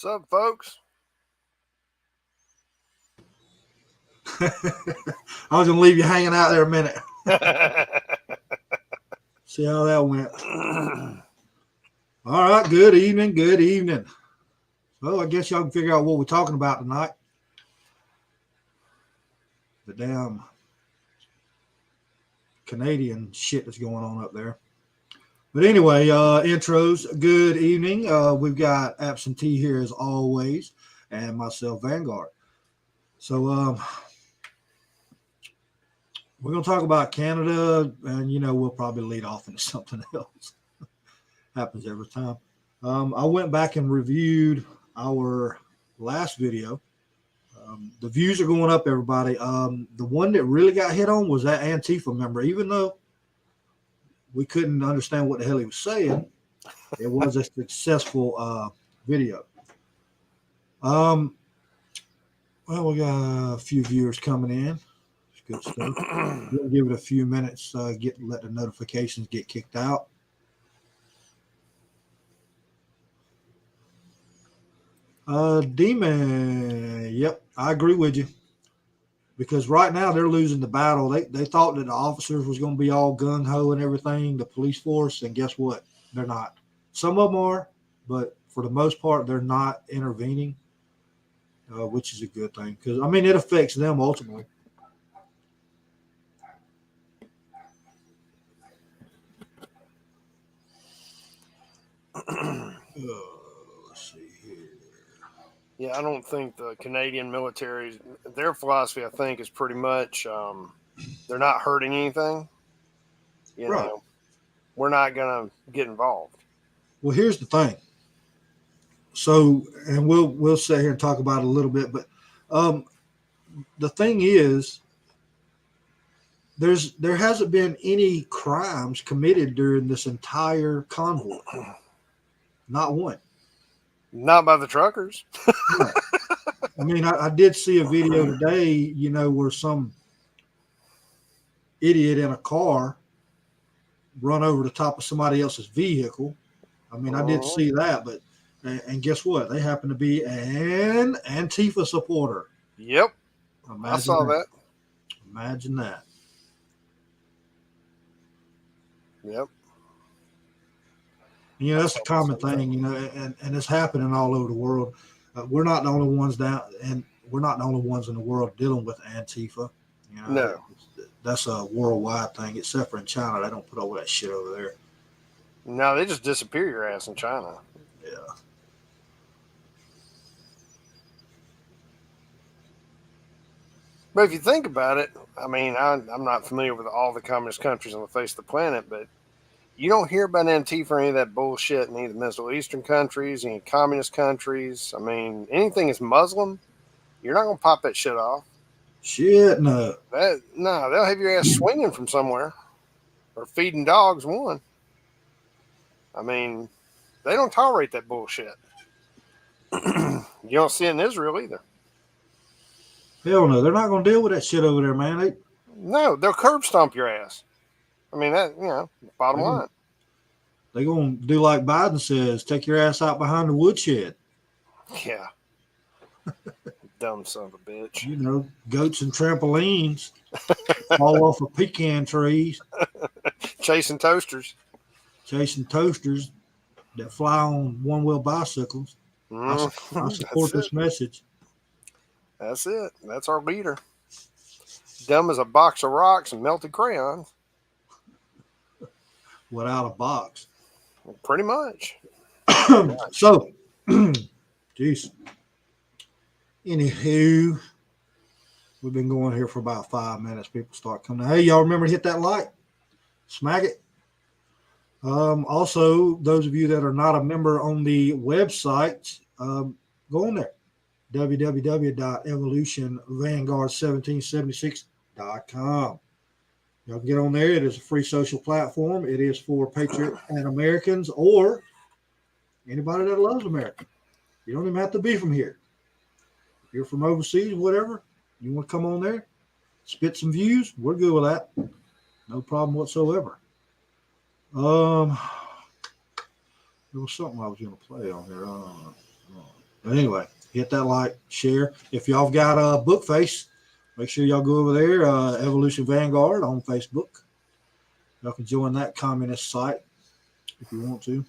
What's up, folks? I was going to leave you hanging out there a minute. See how that went. All right. Good evening. Good evening. Well, I guess y'all can figure out what we're talking about tonight. The damn Canadian shit that's going on up there. But anyway, intros. Good evening. We've got Absentee here as always, and myself, Vanguard. So we're going to talk about Canada, and, we'll probably lead off into something else. Happens every time. I went back and reviewed our last video. The views are going up, everybody. The one that really got hit on was that Antifa member. Even though we couldn't understand what the hell he was saying, it was a successful video. Well, we got a few viewers coming in. It's good stuff. We'll give it a few minutes, let the notifications get kicked out. Demon, yep, I agree with you. Because right now they're losing the battle. They thought that the officers was going to be all gung-ho and everything, the police force, and guess what? They're not. Some of them are, but for the most part, they're not intervening, which is a good thing. Because, it affects them ultimately. Let's see here. Yeah, I don't think the Canadian military, their philosophy, I think, is pretty much they're not hurting anything. You know, we're not going to get involved. Well, here's the thing. So, and we'll sit here and talk about it a little bit, but the thing is, there hasn't been any crimes committed during this entire convoy. Not one. Not by the truckers. No. I did see a video today, where some idiot in a car run over the top of somebody else's vehicle. I did see that, but and guess what? They happen to be an Antifa supporter. Yep. I saw that. Imagine that. Yep. That's a common thing, and it's happening all over the world. We're not the only ones down, and we're not the only ones in the world dealing with Antifa. No. That's a worldwide thing, except for in China. They don't put all that shit over there. No, they just disappear your ass in China. Yeah. But if you think about it, I'm not familiar with all the communist countries on the face of the planet, but you don't hear about Antifa or any of that bullshit in either Middle Eastern countries, any communist countries. Anything is Muslim, you're not going to pop that shit off. Shit, no. No, they'll have your ass swinging from somewhere or feeding dogs one. They don't tolerate that bullshit. You don't see it in Israel either. Hell no, they're not going to deal with that shit over there, man. No, they'll curb stomp your ass. Bottom line. They're going to do like Biden says, take your ass out behind the woodshed. Yeah. Dumb son of a bitch. Goats and trampolines fall off of pecan trees. Chasing toasters that fly on one-wheel bicycles. I support this message. That's it. That's our leader. Dumb as a box of rocks and melted crayons. Without a box. Pretty much. So, geez. Anywho, we've been going here for about 5 minutes. People start coming. Hey, y'all remember to hit that like? Smack it. Also, those of you that are not a member on the website, go on there. www.evolutionvanguard1776.com. Y'all can get on there. It is a free social platform. It is for patriots and Americans or anybody that loves America. You don't even have to be from here. If you're from overseas, whatever, you want to come on there, spit some views, we're good with that. No problem whatsoever. There was something I was going to play on here. But anyway, hit that like, share. If y'all got a Bookface, make sure y'all go over there, Evolution Vanguard on Facebook. Y'all can join that communist site if you want to.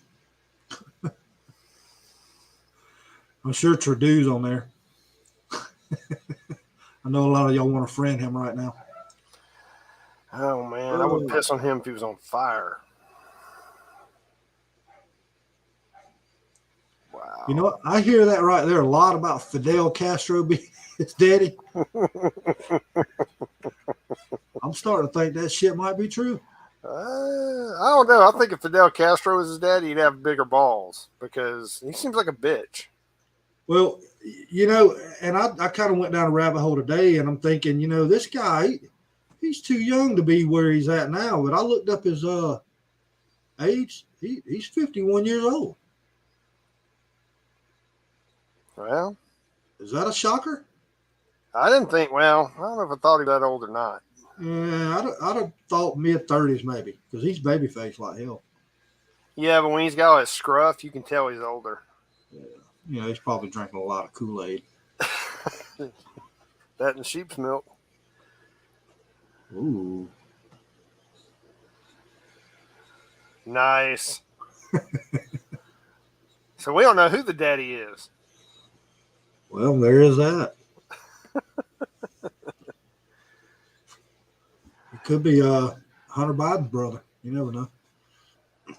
I'm sure Trudeau's on there. I know a lot of y'all want to friend him right now. Oh man, I would piss on him if he was on fire. Wow. You know what? I hear that right there a lot about Fidel Castro being his daddy. I'm starting to think that shit might be true. I don't know. I think if Fidel Castro was his daddy, he'd have bigger balls because he seems like a bitch. Well, you know, and I kind of went down a rabbit hole today, and I'm thinking, you know, this guy, he's too young to be where he's at now. But I looked up his age. He's 51 years old. Well, is that a shocker? I didn't think. Well, I don't know if I thought he was that old or not. Yeah, I'd have thought mid-30s maybe because he's babyface like hell. Yeah, but when he's got his scruff, you can tell he's older. Yeah. You know, he's probably drinking a lot of Kool-Aid. That and sheep's milk. Ooh. Nice. So we don't know who the daddy is. Well, there is that. It could be Hunter Biden's brother. You never know.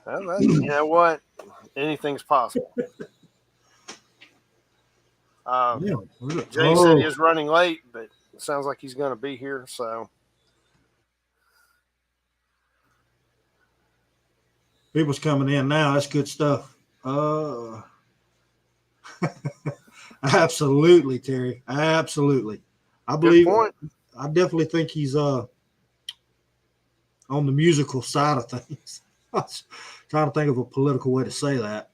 Well, you know what? Anything's possible. Jay said he is running late, but it sounds like he's going to be here. So people's coming in now. That's good stuff. Absolutely, Terry. Absolutely. I believe. I definitely think he's on the musical side of things. I was trying to think of a political way to say that.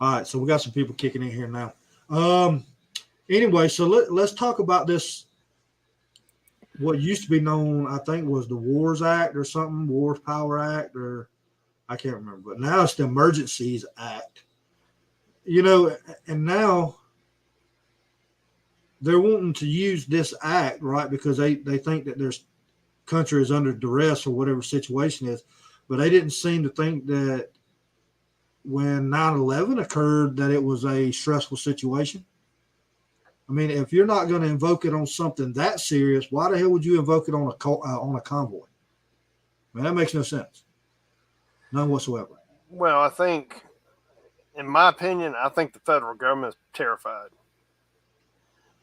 All right, so we got some people kicking in here now. Anyway, so let's talk about this. What used to be known, I think, was the Wars Act or something, Wars Power Act, or I can't remember. But now it's the Emergencies Act. You know, and now they're wanting to use this act, right, because they think that their country is under duress or whatever situation is. But they didn't seem to think that when 9/11 occurred that it was a stressful situation. I mean, if you're not going to invoke it on something that serious, why the hell would you invoke it on a convoy? I mean, that makes no sense. None whatsoever. Well, I think, in my opinion, I think the federal government is terrified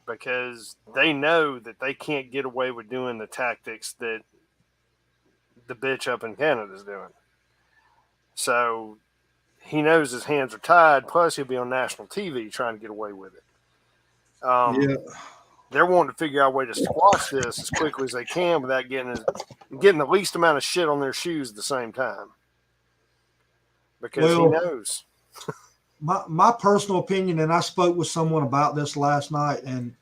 because they know that they can't get away with doing the tactics that the bitch up in Canada is doing. So he knows his hands are tied, plus he'll be on national TV trying to get away with it. They're wanting to figure out a way to squash this as quickly as they can without getting the least amount of shit on their shoes at the same time. Because he knows. My personal opinion, and I spoke with someone about this last night, and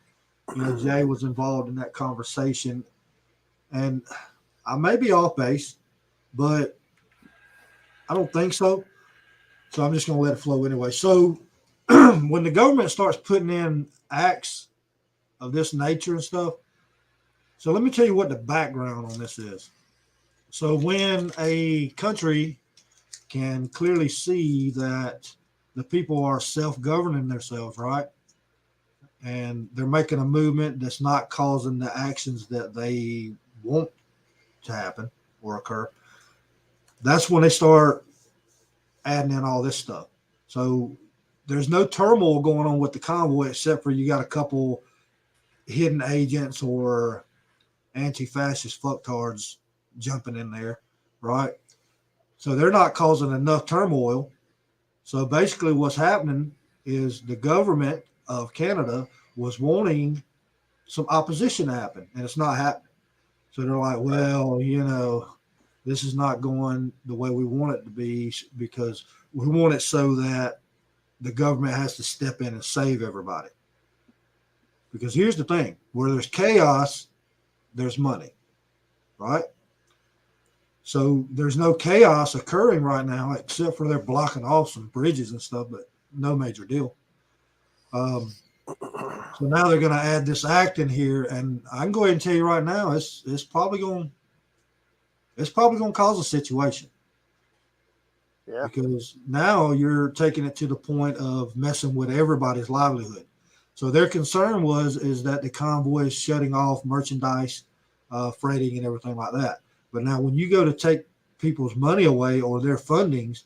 you know, Jay was involved in that conversation, and I may be off base, but I don't think so. So I'm just going to let it flow anyway. So when the government starts putting in acts of this nature and stuff, so let me tell you what the background on this is. So when a country can clearly see that the people are self-governing themselves, right? And they're making a movement that's not causing the actions that they want to happen or occur. That's when they start adding in all this stuff. So there's no turmoil going on with the convoy except for you got a couple hidden agents or anti-fascist fucktards jumping in there, right? So they're not causing enough turmoil. So basically what's happening is the government of Canada was wanting some opposition to happen, and it's not happening. So they're like, well, you know, this is not going the way we want it to be because we want it so that the government has to step in and save everybody. Because here's the thing, where there's chaos, there's money, right? So there's no chaos occurring right now, except for they're blocking off some bridges and stuff, but no major deal. So now they're going to add this act in here, and I can go ahead and tell you right now, it's probably going to cause a situation. Yeah. Because now you're taking it to the point of messing with everybody's livelihood. So their concern is that the convoy is shutting off merchandise, freighting, and everything like that. But now when you go to take people's money away or their fundings,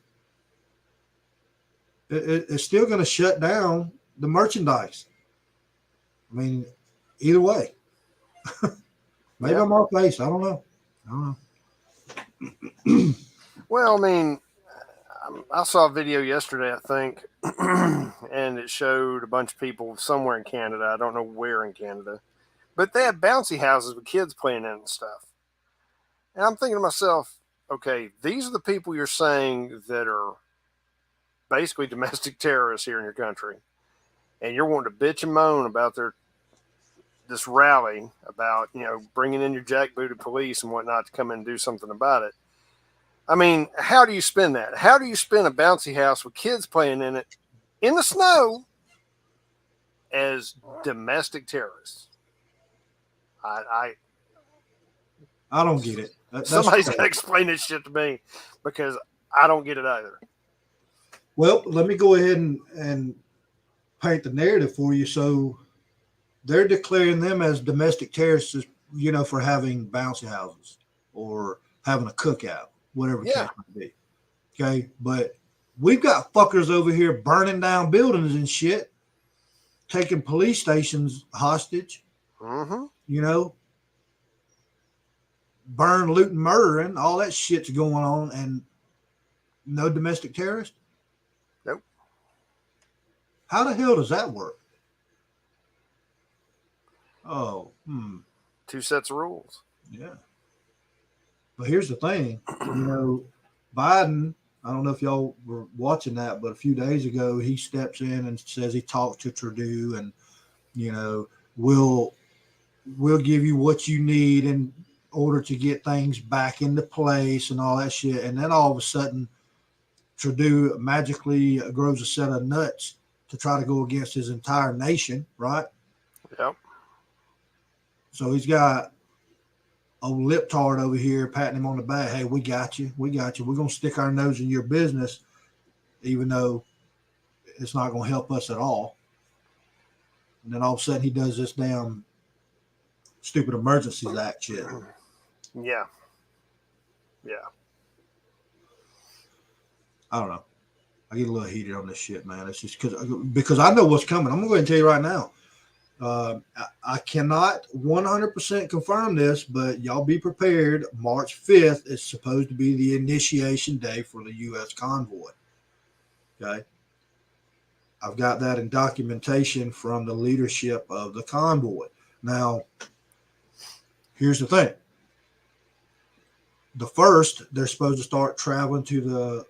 it's still going to shut down the merchandise. I mean, either way. Maybe I'm off base. I don't know. Well, I mean, I saw a video yesterday, I think, and it showed a bunch of people somewhere in Canada. I don't know where in Canada, but they had bouncy houses with kids playing in and stuff. And I'm thinking to myself, okay, these are the people you're saying that are basically domestic terrorists here in your country, and you're wanting to bitch and moan about this rally about bringing in your jackbooted police and whatnot to come in and do something about it. I mean, how do you spin that? How do you spin a bouncy house with kids playing in it in the snow as domestic terrorists? I don't get it. Somebody's got to explain this shit to me, because I don't get it either. Well, let me go ahead and paint the narrative for you. So they're declaring them as domestic terrorists, for having bouncy houses or having a cookout, whatever the case might be. Okay. But we've got fuckers over here burning down buildings and shit, taking police stations hostage, burn, looting, murdering, all that shit's going on, and no domestic terrorist? Nope. How the hell does that work? Two sets of rules. Yeah. But here's the thing, Biden, I don't know if y'all were watching that, but a few days ago, he steps in and says he talked to Trudeau and, we'll give you what you need in order to get things back into place and all that shit. And then all of a sudden, Trudeau magically grows a set of nuts to try to go against his entire nation, right? Yep. So he's got old liptard over here patting him on the back. Hey, we got you. We're going to stick our nose in your business, even though it's not going to help us at all. And then all of a sudden he does this damn stupid Emergencies Act shit. Yeah. I don't know. I get a little heated on this shit, man. It's just because I know what's coming. I'm going to go ahead and tell you right now. I cannot 100% confirm this, but y'all be prepared. March 5th is supposed to be the initiation day for the U.S. convoy. Okay. I've got that in documentation from the leadership of the convoy. Now, here's the thing. The first, they're supposed to start traveling to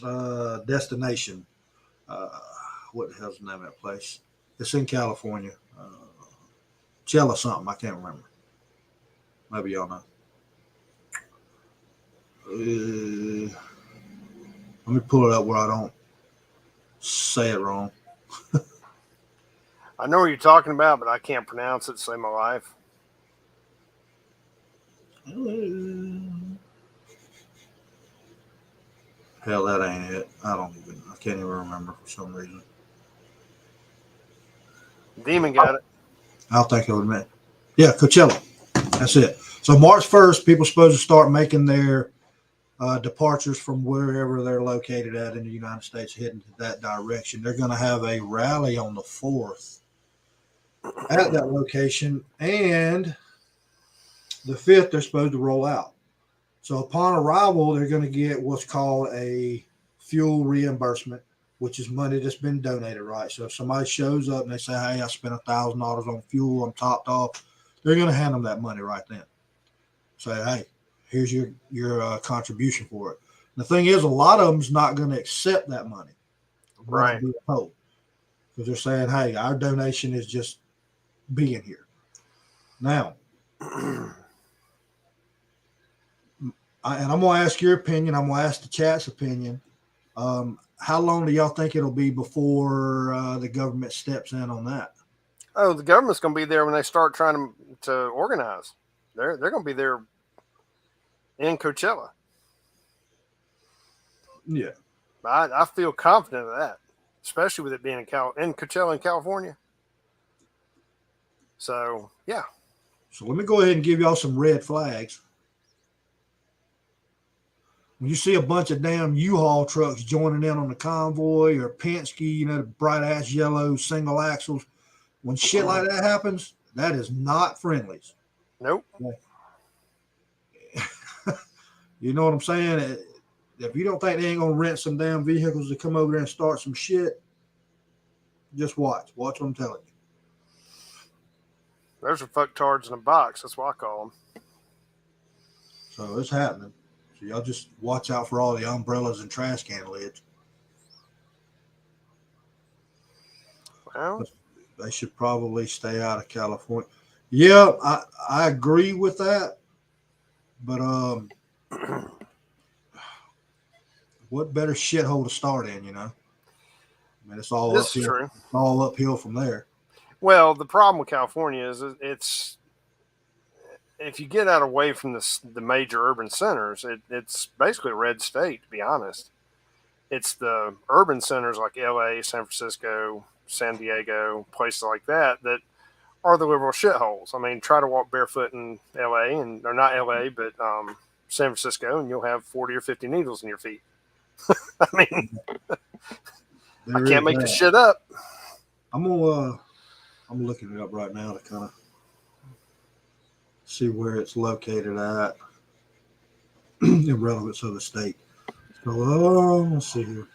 the destination. What the hell's the name of that place? It's in California. Chella something. I can't remember. Maybe y'all know. Let me pull it up where I don't say it wrong. I know what you're talking about, but I can't pronounce it to save my life. Hell, that ain't it. I can't even remember for some reason. Demon got it. I'll think of it in a minute. Yeah, Coachella. That's it. So March 1st, people are supposed to start making their departures from wherever they're located at in the United States, heading to that direction. They're going to have a rally on the 4th at that location, and the 5th, they're supposed to roll out. So upon arrival, they're going to get what's called a fuel reimbursement, which is money that's been donated, right? So if somebody shows up and they say, hey, I spent $1,000 on fuel, I'm topped off, they're going to hand them that money right then. Say, hey, here's your contribution for it. And the thing is, a lot of them's not going to accept that money. Right. Because they're saying, hey, our donation is just being here. Now, and I'm gonna ask your opinion. I'm gonna ask the chat's opinion. How long do y'all think it'll be before the government steps in on that? Oh, the government's going to be there when they start trying to organize. They're going to be there in Coachella. Yeah. I feel confident of that, especially with it being in Coachella in California. So yeah. So let me go ahead and give y'all some red flags. When you see a bunch of damn U-Haul trucks joining in on the convoy, or Penske, the bright ass yellow single axles, when shit like that happens, that is not Friendly's. Nope. You know what I'm saying? If you don't think they ain't gonna rent some damn vehicles to come over there and start some shit, just watch. Watch what I'm telling you. Those are fucktards in a box. That's what I call them. So it's happening. So y'all just watch out for all the umbrellas and trash can lids. Well, they should probably stay out of California. Yeah, I agree with that. But what better shithole to start in, I mean, it's all this is uphill. true. It's all uphill from there. Well, the problem with California is it's if you get out away from the major urban centers, it's basically a red state, to be honest. It's the urban centers like LA, San Francisco, San Diego, places like that are the liberal shitholes. I mean, try to walk barefoot in LA, or not LA, but San Francisco, and you'll have 40 or 50 needles in your feet. I mean, I can't make this shit up. I'm looking it up right now to kind of see where it's located at in relevance of the state. So let's see here.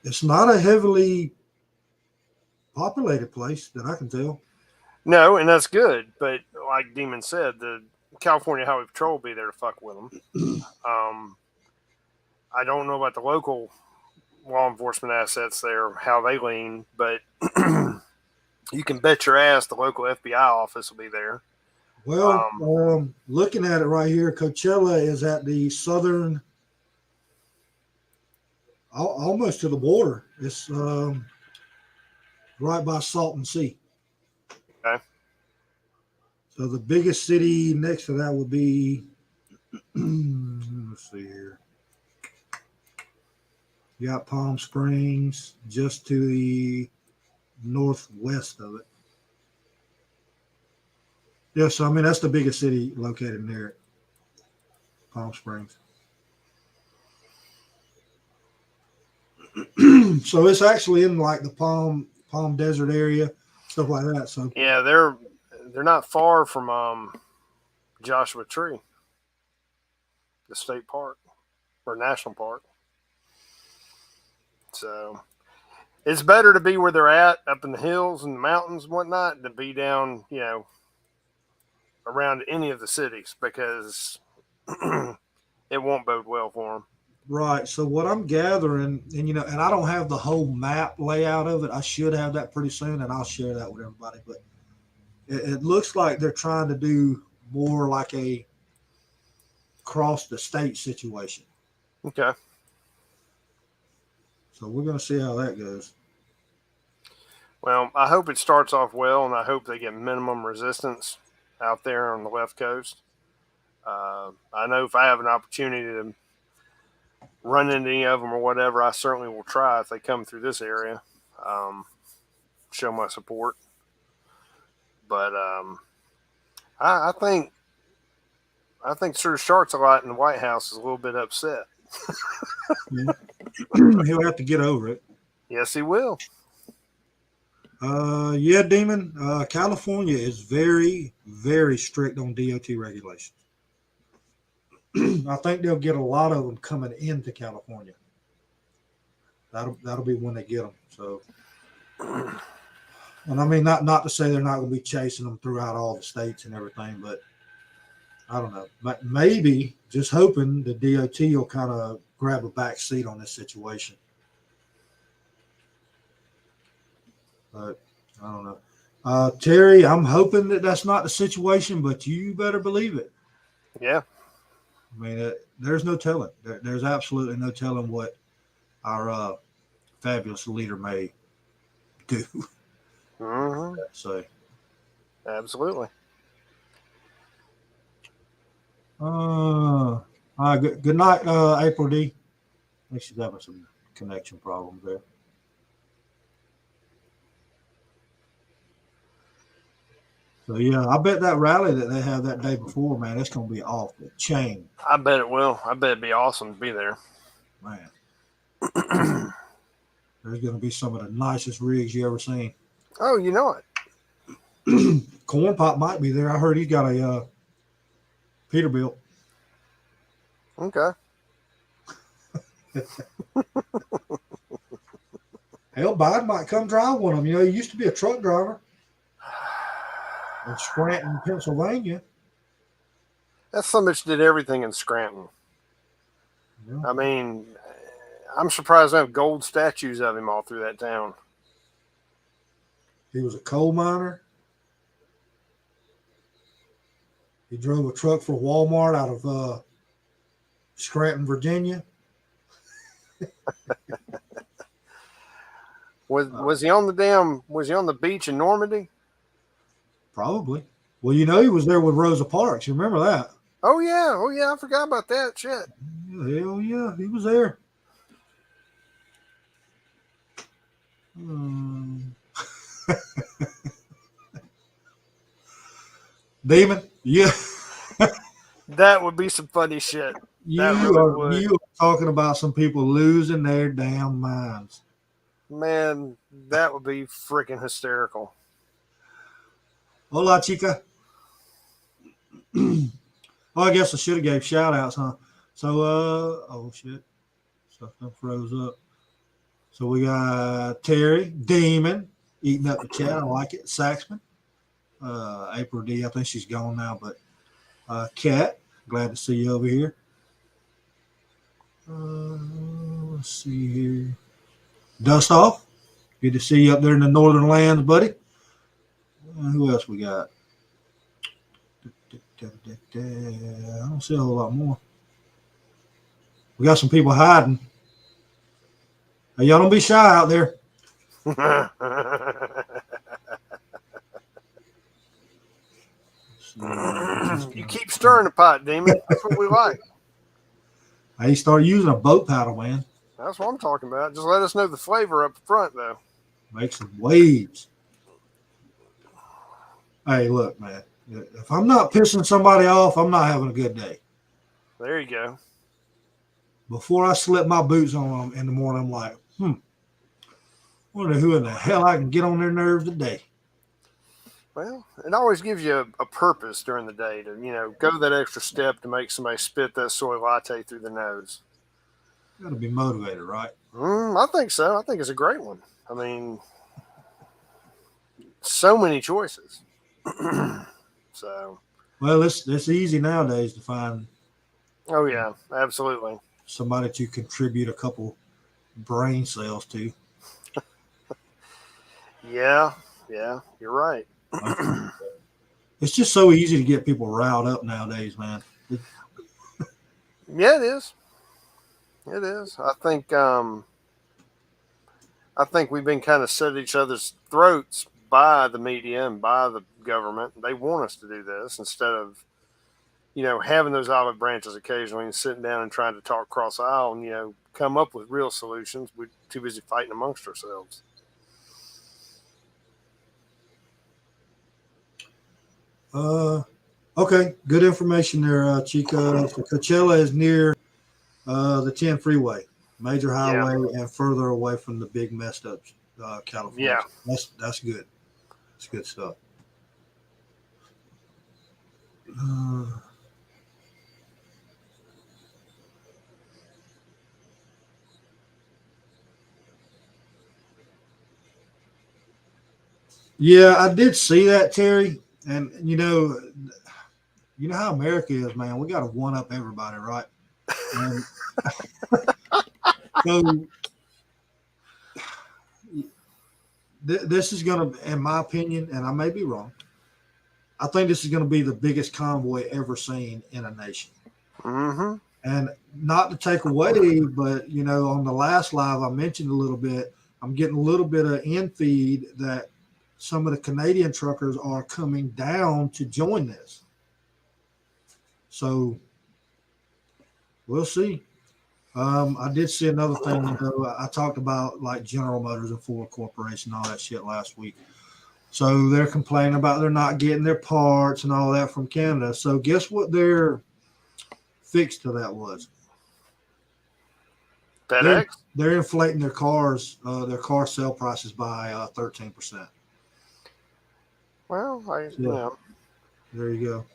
It's not a heavily populated place that I can tell. No, and that's good. But like Demon said, the California Highway Patrol will be there to fuck with them. I don't know about the local law enforcement assets there, how they lean, but you can bet your ass the local FBI office will be there. Well, looking at it right here, Coachella is at the southern, almost to the border. It's right by Salton Sea. Okay. So the biggest city next to that would be, let's see here. You got Palm Springs just to the northwest of it. Yeah, so I mean that's the biggest city located near Palm Springs. So it's actually in like the Palm Desert area, stuff like that. So yeah, they're not far from Joshua Tree, the state park or national park. So it's better to be where they're at, up in the hills and the mountains and whatnot, than be down, around any of the cities, because it won't bode well for them. Right. So what I'm gathering, and I don't have the whole map layout of it. I should have that pretty soon, and I'll share that with everybody. But it looks like they're trying to do more like a cross the state situation. Okay. So we're going to see how that goes. Well, I hope it starts off well, and I hope they get minimum resistance out there on the left coast. I know if I have an opportunity to run into any of them or whatever, I certainly will try if they come through this area. Show my support. But I think Sir Sharks a lot in the White House is a little bit upset. He'll have to get over it. Yes, he will. Yeah, Demon. California is very, very strict on DOT regulations. I think they'll get a lot of them coming into California. That'll be when they get them. So, and I mean, not to say they're not going to be chasing them throughout all the states and everything, but I don't know. But maybe just hoping the DOT will kind of grab a back seat on this situation. But I don't know. Terry, I'm hoping that that's not the situation, but you better believe it. Yeah. I mean, there's no telling. There's absolutely no telling what our fabulous leader may do. Mm-hmm. So, Absolutely. all right, good night, April D. I think she's having some connection problems there. So yeah, I bet that rally that they have that day before, man, it's gonna be off the chain, I bet it will. I bet it'd be awesome to be there. man. There's gonna be some of the nicest rigs you ever seen. Oh, you know it. Corn Pop might be there. I heard he's got a Peterbilt. Okay. Hell, Biden might come drive one of them. You know, he used to be a truck driver in Scranton, Pennsylvania. That son of a bitch did everything in Scranton. Yeah. I mean, I'm surprised they have gold statues of him all through that town. He was a coal miner. He drove a truck for Walmart out of Scranton, Virginia. Was he on the beach in Normandy? Probably. Well, you know, he was there with Rosa Parks. You remember that? Oh yeah, I forgot about that shit. Hell yeah, he was there. Demon, yeah. That would be some funny shit. You really are talking about some people losing their damn minds. Man, that would be freaking hysterical. Hola, chica. Oh, I guess I should have gave shout outs, huh? So, oh shit, stuff done froze up. So we got Terry, Demon, eating up the chat. I like it. Saxman, April D. I think she's gone now, but Kat, glad to see you over here. Let's see here. Dust off. Good to see you up there in the northern lands, buddy. Who else we got? I don't see a whole lot more. We got some people hiding. Hey, y'all don't be shy out there. You keep stirring the pot, Demon. That's what we like. Hey, start using a boat paddle, man. That's what I'm talking about. Just let us know the flavor up front, though. Make some waves. Hey, look, man. If I'm not pissing somebody off, I'm not having a good day. There you go. Before I slip my boots on them in the morning, I'm like, wonder who in the hell I can get on their nerves today. Well, it always gives you a purpose during the day to, go that extra step to make somebody spit that soy latte through the nose. Got to be motivated, right? I think so. I think it's a great one. I mean, so many choices. So. Well, it's easy nowadays to find. Oh yeah, absolutely. Somebody to contribute a couple brain cells to. Yeah, you're right. It's just so easy to get people riled up nowadays, man. Yeah, it is. It is. I think we've been kind of set at each other's throats by the media and by the government. They want us to do this instead of, having those olive branches occasionally and sitting down and trying to talk cross aisle and, come up with real solutions. We're too busy fighting amongst ourselves. Okay. Good information there, Chica. So Coachella is near the 10 freeway, major highway, and further away from the big messed up California. Yeah. That's good. That's good stuff. Yeah, I did see that, Terry. And you know how America is, man. We got to one up everybody, right? And so this is going to, in my opinion, and I may be wrong, I think this is going to be the biggest convoy ever seen in a nation. Mm-hmm. And not to take away, but on the last live I mentioned a little bit, I'm getting a little bit of in feed that some of the Canadian truckers are coming down to join this. So we'll see. I did see another thing. I talked about like General Motors and Ford Corporation, all that shit last week. So they're complaining about they're not getting their parts and all that from Canada. So guess what their fix to that was? FedEx? They're inflating their car sale prices by 13%. Well, there you go.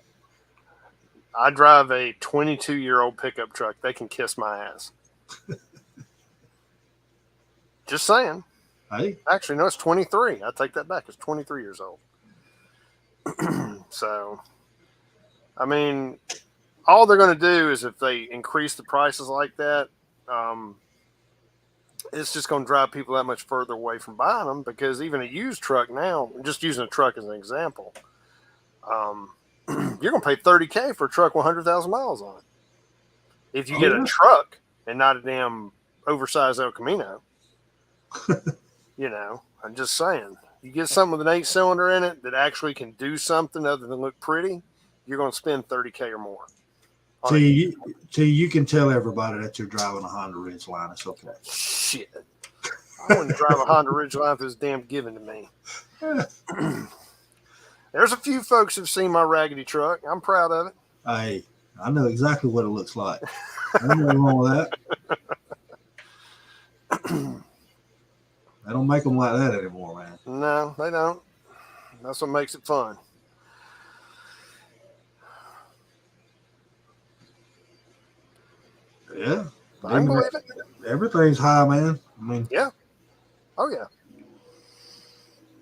I drive a 22-year-old pickup truck. They can kiss my ass. Just saying. Hey, actually, no, it's 23. I take that back. It's 23 years old. So, I mean, all they're going to do is if they increase the prices like that, it's just going to drive people that much further away from buying them, because even a used truck now, just using a truck as an example, you're going to pay $30,000 for a truck with 100,000 miles on it. If you get a truck and not a damn oversized El Camino, I'm just saying, you get something with an 8-cylinder in it that actually can do something other than look pretty, you're going to spend $30,000 or more. You can tell everybody that you're driving a Honda Ridgeline. It's okay. Shit. I wouldn't drive a Honda Ridgeline if it was damn given to me. There's a few folks who've seen my raggedy truck. I'm proud of it. Hey, I know exactly what it looks like. There's nothing wrong with that. They don't make them like that anymore, man. No, they don't. That's what makes it fun. Yeah. I can believe it. Everything's high, man. I mean, yeah. Oh, yeah.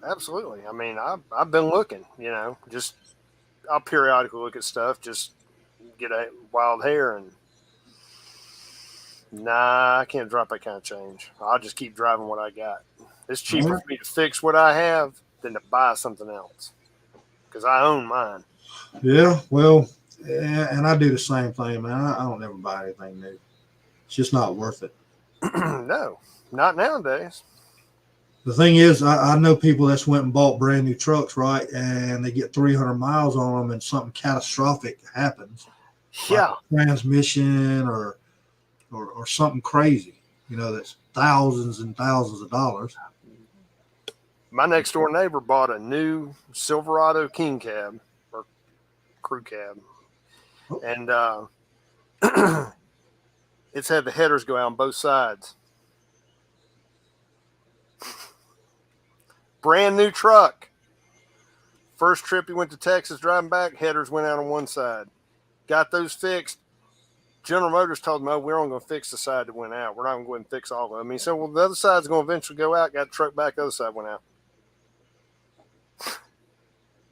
Absolutely. I mean, I've been looking, just I'll periodically look at stuff, just get a wild hair, and nah, I can't drop that kind of change. I'll just keep driving what I got. It's cheaper for me to fix what I have than to buy something else, because I own mine. Yeah, well, and I do the same thing, man. I don't ever buy anything new. It's just not worth it. No, not nowadays. The thing is, I know people that's went and bought brand new trucks, right? And they get 300 miles on them and something catastrophic happens. Yeah. Like transmission or something crazy, that's thousands and thousands of dollars. My next door neighbor bought a new Silverado King Cab or Crew Cab. Oh. And it's had the headers go out on both sides. Brand new truck. First trip he went to Texas driving back, headers went out on one side. Got those fixed. General Motors told him, we're only going to fix the side that went out. We're not going to go ahead and fix all of them. He said, well, the other side's going to eventually go out. Got the truck back, the other side went out.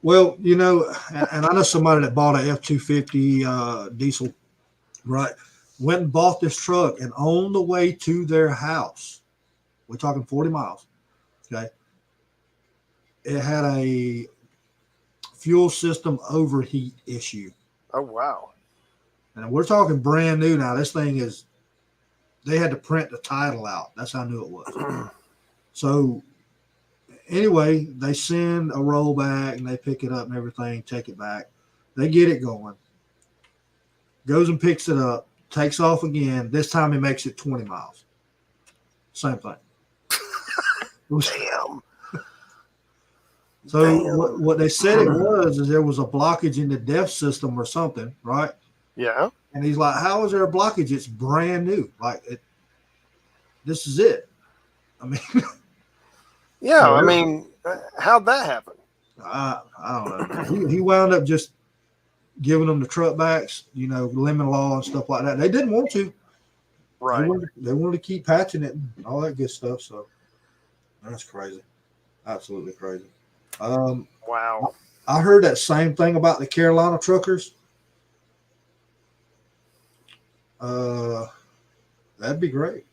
Well, and I know somebody that bought an F-250 diesel, right? Went and bought this truck, and on the way to their house, we're talking 40 miles, okay? It had a fuel system overheat issue. Oh, wow. And we're talking brand new now. This thing they had to print the title out. That's how new it was. So anyway, they send a rollback and they pick it up and everything, take it back. They get it going. Goes and picks it up, takes off again. This time he makes it 20 miles. Same thing. Damn. So what they said it was is there was a blockage in the DEF system or something, right? Yeah. And he's like, how is there a blockage? It's brand new. This is it. I mean. Yeah, I mean, how'd that happen? I don't know. He wound up just giving them the truck backs, lemon law and stuff like that. They didn't want to. Right. They wanted to keep patching it and all that good stuff. So that's crazy. Absolutely crazy. Wow. I heard that same thing about the Carolina truckers. That'd be great.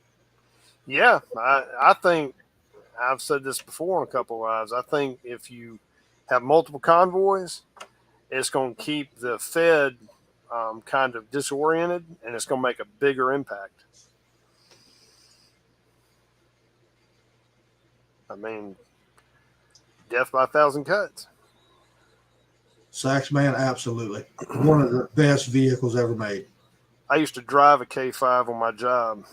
Yeah, I think I've said this before on a couple of lives. I think if you have multiple convoys, it's going to keep the Fed kind of disoriented, and it's going to make a bigger impact. I mean, death by 1,000 cuts. Saxman, absolutely. One of the best vehicles ever made. I used to drive a K5 on my job.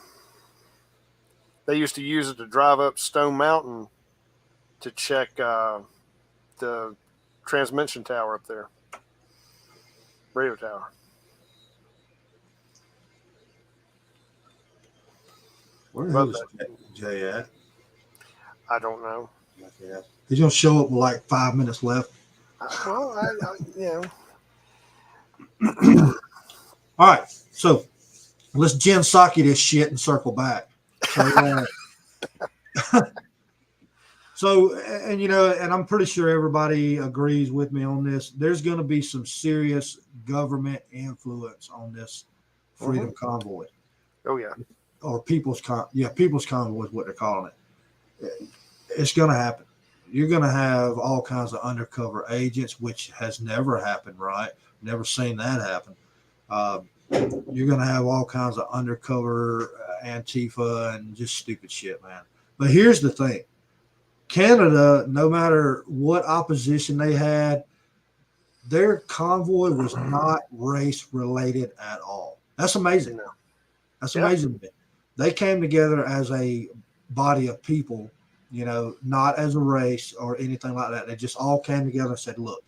They used to use it to drive up Stone Mountain to check the transmission tower up there, radio tower. Where the hell is Jay at? I don't know. Yeah. He's going to show up with like 5 minutes left. Well, All right. So let's Jen Psaki this shit and circle back. So, and you know, and I'm pretty sure everybody agrees with me on this. There's going to be some serious government influence on this Freedom Convoy. Oh yeah. Or People's Convoy is what they're calling it. It's going to happen. You're going to have all kinds of undercover agents, which has never happened, right? Never seen that happen. You're going to have all kinds of undercover Antifa and just stupid shit, man. But here's the thing. Canada, no matter what opposition they had, their convoy was not race related at all. That's amazing. That's amazing. They came together as a body of people, you know, not as a race or anything like that. They just all came together and said, look,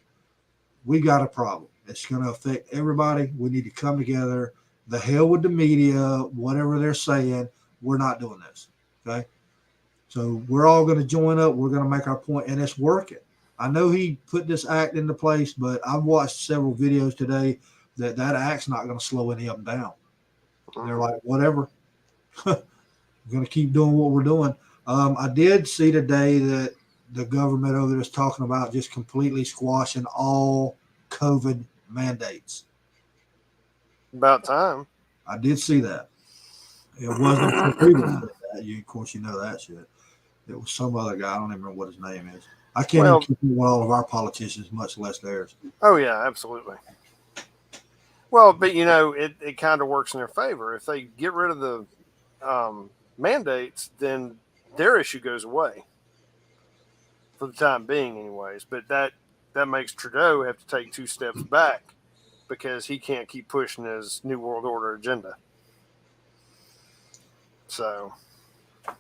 we got a problem. It's going to affect everybody. We need to come together. The hell with the media, whatever they're saying, we're not doing this. Okay. So we're all going to join up. We're going to make our point, and it's working. I know he put this act into place, but I've watched several videos today that act's not going to slow any of them down. They're like, whatever. We're going to keep doing what we're doing. I did see today that the government over there is talking about just completely squashing all COVID mandates. About time. I did see that. It wasn't Freedom that. Of course, you know that shit. It was some other guy. I don't even remember what his name is. I can't even keep with all of our politicians, much less theirs. Oh, yeah, absolutely. Well, but, you know, it kind of works in their favor. If they get rid of the mandates, then their issue goes away for the time being anyways. But that makes Trudeau have to take 2 steps back because he can't keep pushing his New World Order agenda. So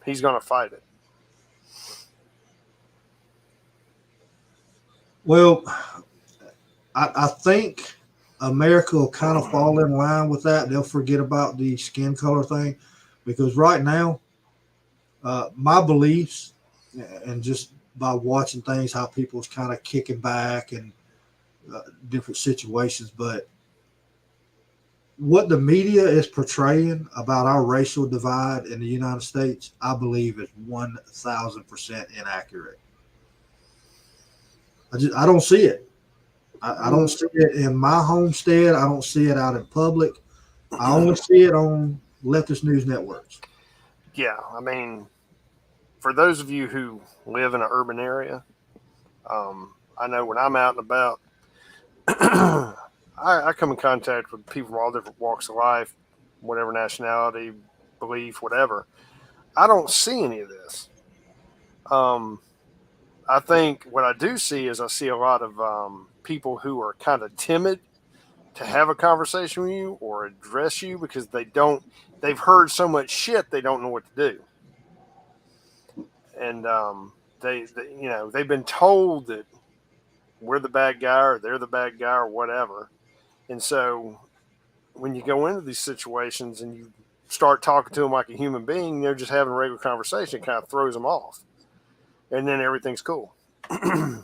he's going to fight it. Well, I think America will kind of fall in line with that. They'll forget about the skin color thing because right now, my beliefs and just by watching things, how people's kind of kicking back and different situations. But what the media is portraying about our racial divide in the United States, I believe is 1,000% inaccurate. I don't see it. I don't see it in my homestead. I don't see it out in public. I only see it on leftist news networks. Yeah, I mean, for those of you who live in an urban area, I know when I'm out and about, I come in contact with people from all different walks of life, whatever nationality, belief, whatever. I don't see any of this. I think what I do see is I see a lot of people who are kind of timid to have a conversation with you or address you because they've heard so much shit they don't know what to do. And they you know, they've been told that we're the bad guy or they're the bad guy or whatever. And so when you go into these situations and you start talking to them like a human being, they're just having a regular conversation, it kind of throws them off. And then everything's cool. At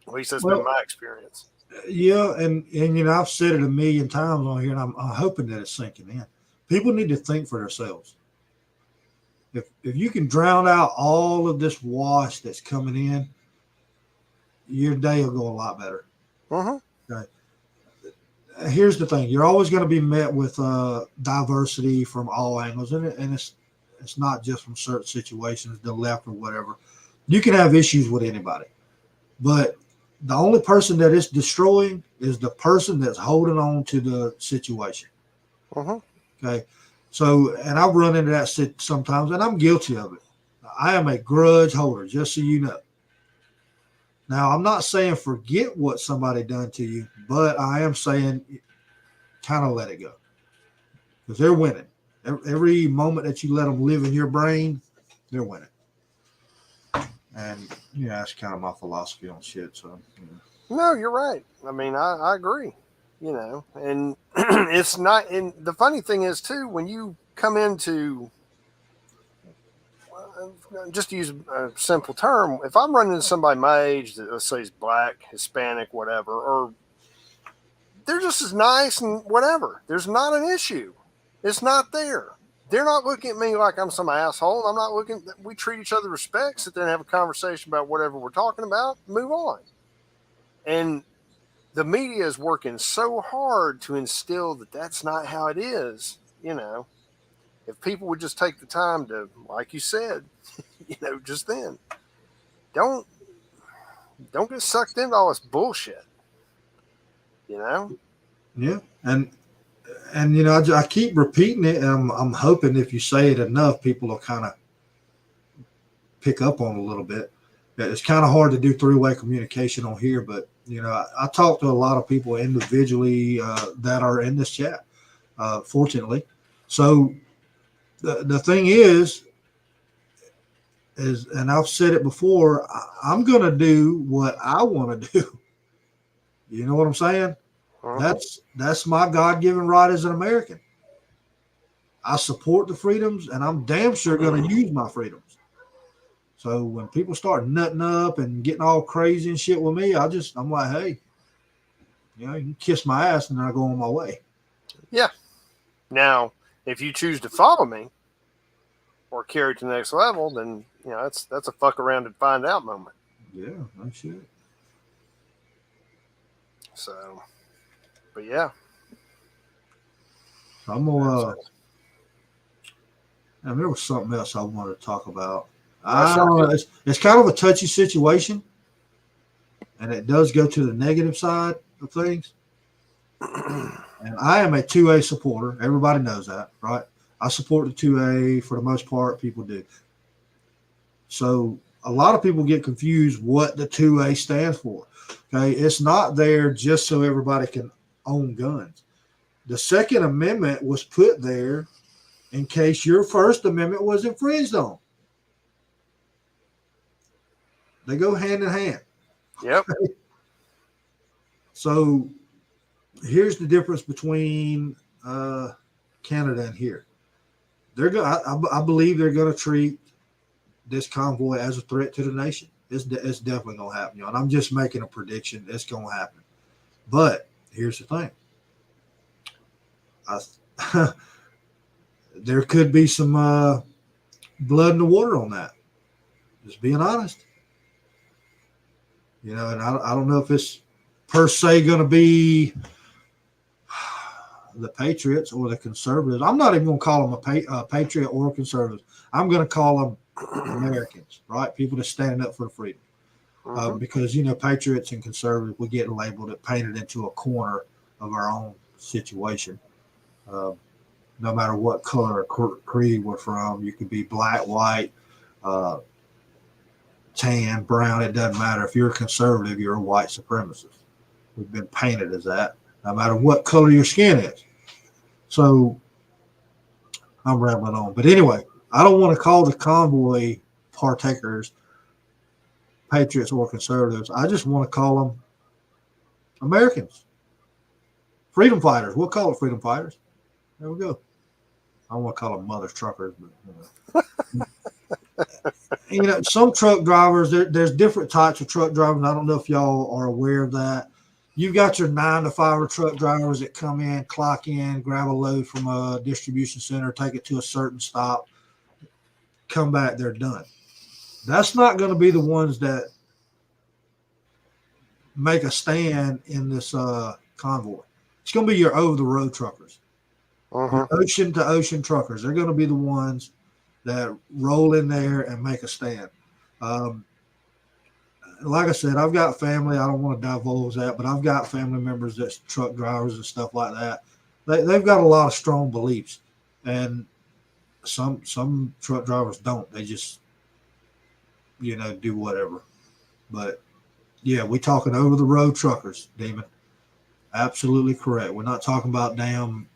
least that's been my experience. Yeah, and you know, I've said it a million times on here, and I'm hoping that it's sinking in. People need to think for themselves. If you can drown out all of this wash that's coming in, your day will go a lot better. Okay. Here's the thing: you're always going to be met with diversity from all angles, and It's not just from certain situations, the left or whatever. You can have issues with anybody, but the only person that it's destroying is the person that's holding on to the situation. Okay. So, and I've run into that sometimes, and I'm guilty of it. I am a grudge holder, just so you know. Now, I'm not saying forget what somebody done to you, but I am saying kind of let it go, because they're winning. Every moment that you let them live in your brain, they're winning. And yeah, that's kind of my philosophy on shit. So, No, you're right. I mean, I agree. And it's not. And the funny thing is too, when you come into, just to use a simple term, if I'm running into somebody my age that, let's say, is black, Hispanic, whatever, or they're just as nice and whatever, there's not an issue. It's not there. They're not looking at me like I'm some asshole. I'm not looking. We treat each other with respect, sit there and have a conversation about whatever we're talking about, move on. And the media is working so hard to instill that that's not how it is. If people would just take the time to, like you said, just then, don't get sucked into all this bullshit. Yeah, and I keep repeating it, and I'm hoping if you say it enough, people will kind of pick up on it a little bit. It's kind of hard to do three-way communication on here, but I talk to a lot of people individually that are in this chat, fortunately. So the thing is, and I've said it before, I'm going to do what I want to do. You know what I'm saying? That's my God-given right as an American. I support the freedoms, and I'm damn sure going to use my freedoms. So when people start nutting up and getting all crazy and shit with me, I'm like, hey, you can kiss my ass, and then I go on my way. Yeah. Now, if you choose to follow me or carry it to the next level, then that's a fuck around and find out moment. Yeah, no shit. So, but yeah, I'm gonna. And there was something else I wanted to talk about. I don't know. It's kind of a touchy situation, and it does go to the negative side of things. And I am a 2A supporter. Everybody knows that, right? I support the 2A for the most part. People do. So a lot of people get confused what the 2A stands for. Okay, it's not there just so everybody can own guns. The Second Amendment was put there in case your First Amendment was infringed on. They go hand in hand. Yep. Okay? So here's the difference between Canada and here. I believe they're going to treat this convoy as a threat to the nation. It's definitely going to happen, and I'm just making a prediction. It's going to happen. But here's the thing. There could be some blood in the water on that. Just being honest. And I don't know if it's per se going to be the Patriots or the conservatives. I'm not even going to call them a patriot or a conservative. I'm going to call them Americans, right? People that stand up for the freedom. Because, patriots and conservatives, we get labeled and painted into a corner of our own situation. No matter what color or creed we're from, you could be black, white, tan, brown, it doesn't matter. If you're a conservative, you're a white supremacist. We've been painted as that, no matter what color your skin is. So I'm rambling on. But anyway, I don't want to call the convoy partakers patriots or conservatives. I just want to call them Americans. Freedom fighters. We'll call it freedom fighters. There we go. I don't want to call them mother truckers, but some truck drivers, there's different types of truck drivers. I don't know if y'all are aware of that. You've got your 9-to-5 truck drivers that come in, clock in, grab a load from a distribution center, take it to a certain stop, come back, they're done. That's not going to be the ones that make a stand in this convoy. It's going to be your over-the-road truckers. Your ocean-to-ocean truckers. They're going to be the ones that roll in there and make a stand. Like I said, I've got family. I don't want to divulge that, but I've got family members that's truck drivers and stuff like that. They've got a lot of strong beliefs, and some truck drivers don't. They just, do whatever. But yeah, we talking over the road truckers, Demon. Absolutely correct. We're not talking about damn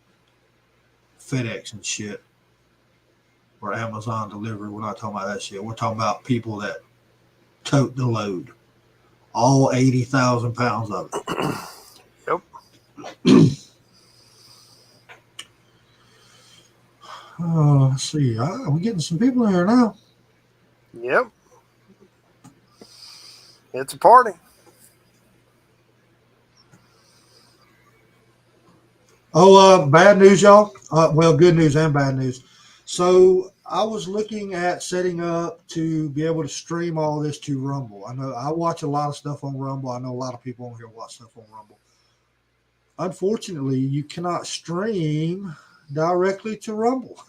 FedEx and shit or Amazon delivery. We're not talking about that shit. We're talking about people that tote the load, all 80,000 pounds of it. Yep. Let's see. We're getting some people in here now. Yep. It's a party. Oh, bad news, y'all. Well, good news and bad news. So I was looking at setting up to be able to stream all this to Rumble. I know I watch a lot of stuff on Rumble. I know a lot of people on here watch stuff on Rumble. Unfortunately, you cannot stream directly to Rumble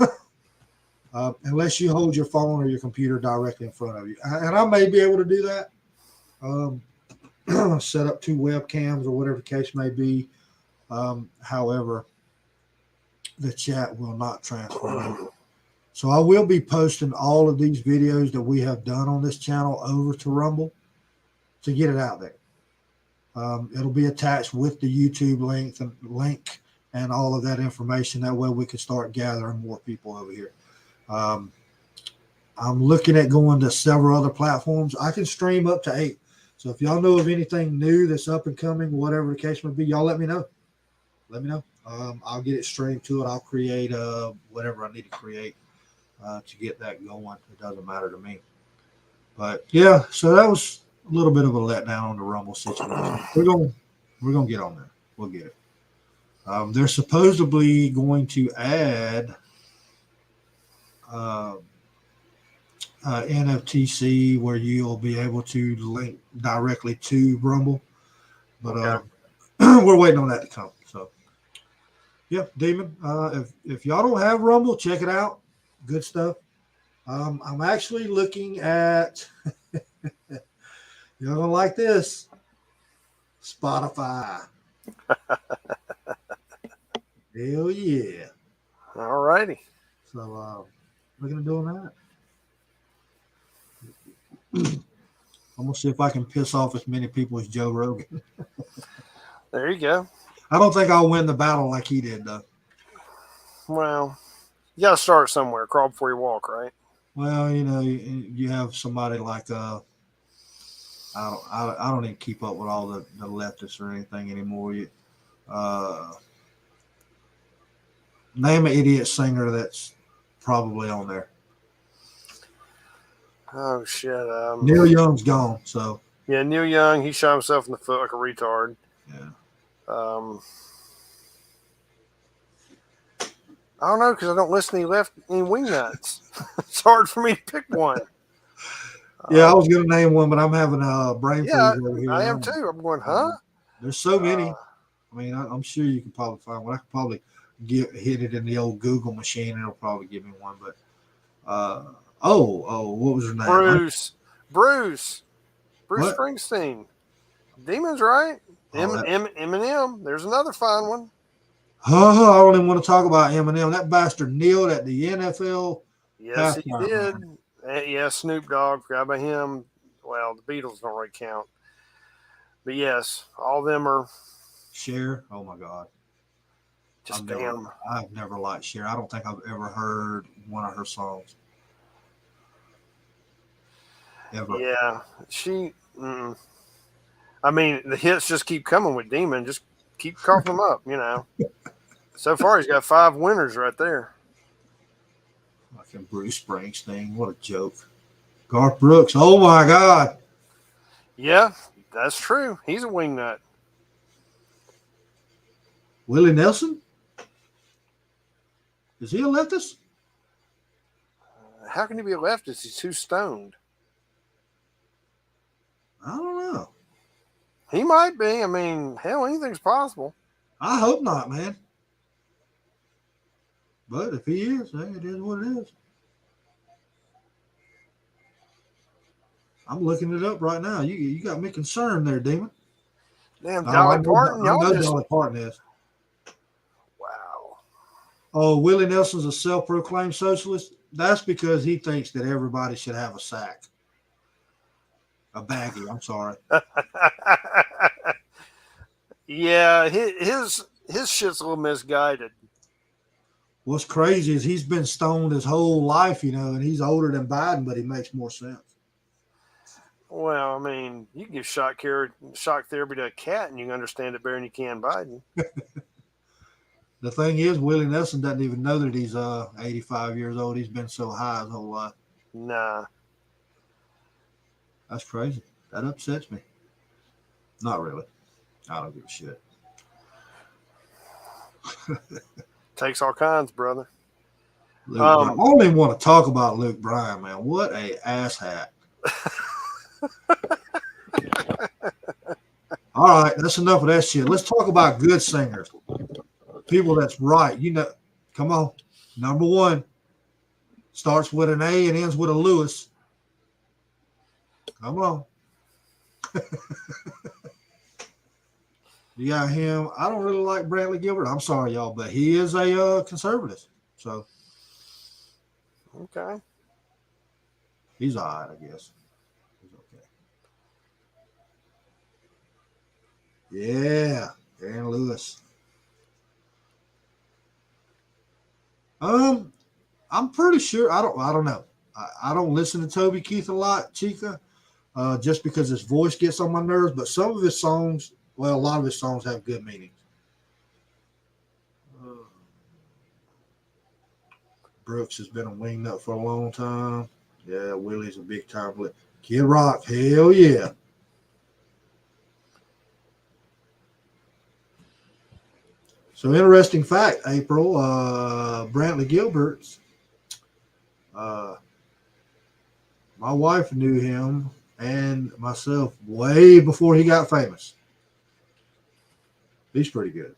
unless you hold your phone or your computer directly in front of you. And I may be able to do that. Set up 2 webcams or whatever the case may be. However, the chat will not transfer over. So I will be posting all of these videos that we have done on this channel over to Rumble to get it out there. It'll be attached with the YouTube link and all of that information. That way we can start gathering more people over here. I'm looking at going to several other platforms. I can stream up to 8. So if y'all know of anything new that's up and coming, whatever the case may be, y'all let me know. Let me know. I'll get it streamed to it. I'll create whatever I need to create to get that going. It doesn't matter to me. But yeah, so that was a little bit of a letdown on the Rumble situation. We're gonna get on there. We'll get it. They're supposedly going to add NFTC where you'll be able to link directly to Rumble, but we're waiting on that to come. So yeah, Demon. If y'all don't have Rumble, check it out. Good stuff. I'm actually looking at you're gonna like this Spotify. Hell yeah. All righty. So looking at doing that. I'm gonna see if I can piss off as many people as Joe Rogan. There you go. I don't think I'll win the battle like he did, though. Well, you got to start somewhere. Crawl before you walk, right? Well, you have somebody like I don't even keep up with all the leftists or anything anymore. Name an idiot singer that's probably on there. Oh shit! Neil Young's gone, so yeah, Neil Young. He shot himself in the foot like a retard. Yeah. I don't know because I don't listen to any Wingnuts. It's hard for me to pick one. Yeah, I was going to name one, but I'm having a brain freeze over here. I am too. I'm going, huh? There's so many. I mean, I'm sure you can probably find one. I could probably hit it in the old Google machine, and it'll probably give me one. But what was her name? Bruce What? Springsteen. Demon's right. Oh, Eminem. There's another fine one. I don't even want to talk about Eminem. That bastard kneeled at the NFL. Yes, he did. Yeah, Snoop Dogg. Forgot about him. Well, the Beatles don't really count. But yes, all of them are. Cher. Oh my God. I've never liked Cher. I don't think I've ever heard one of her songs. Ever. Yeah, I mean, the hits just keep coming with Demon. Just keep coughing them up, So far, he's got 5 winners right there. Fucking Bruce Springsteen. What a joke. Garth Brooks. Oh, my God. Yeah, that's true. He's a wingnut. Willie Nelson? Is he a leftist? How can he be a leftist? He's too stoned. I don't know. He might be. I mean, hell, anything's possible. I hope not, man. But if he is, hey, it is what it is. I'm looking it up right now. You got me concerned there, Demon. Damn, Oh, Dolly Parton, I y'all know just Dolly Parton is. wow. Oh, Willie Nelson's a self-proclaimed socialist. That's because he thinks that everybody should have a sack, a baggie. I'm sorry. Yeah, his shit's a little misguided. What's crazy is he's been stoned his whole life, and he's older than Biden, but he makes more sense. Well, I mean, you can give shock therapy to a cat, and you can understand it better than you can Biden. The thing is, Willie Nelson doesn't even know that he's 85 years old. He's been so high his whole life. Nah. That's crazy. That upsets me. Not really. I don't give a shit. Takes all kinds, brother. I don't even want to talk about Luke Bryan, man. What a asshat. All right, that's enough of that shit. Let's talk about good singers. People that's right. Come on. Number one starts with an A and ends with a Lewis. Come on. You got him. I don't really like Brantley Gilbert. I'm sorry, y'all, but he is a conservative. So, okay. He's all right, I guess. He's okay. Yeah, Aaron Lewis. I'm pretty sure. I don't know. I don't listen to Toby Keith a lot, Chica, just because his voice gets on my nerves. But some of his songs, well, a lot of his songs have good meanings. Brooks has been a wingnut for a long time. Yeah, Willie's a big time player. Kid Rock, hell yeah. So interesting fact, April, Brantley Gilbert's, my wife knew him and myself way before he got famous. He's pretty good.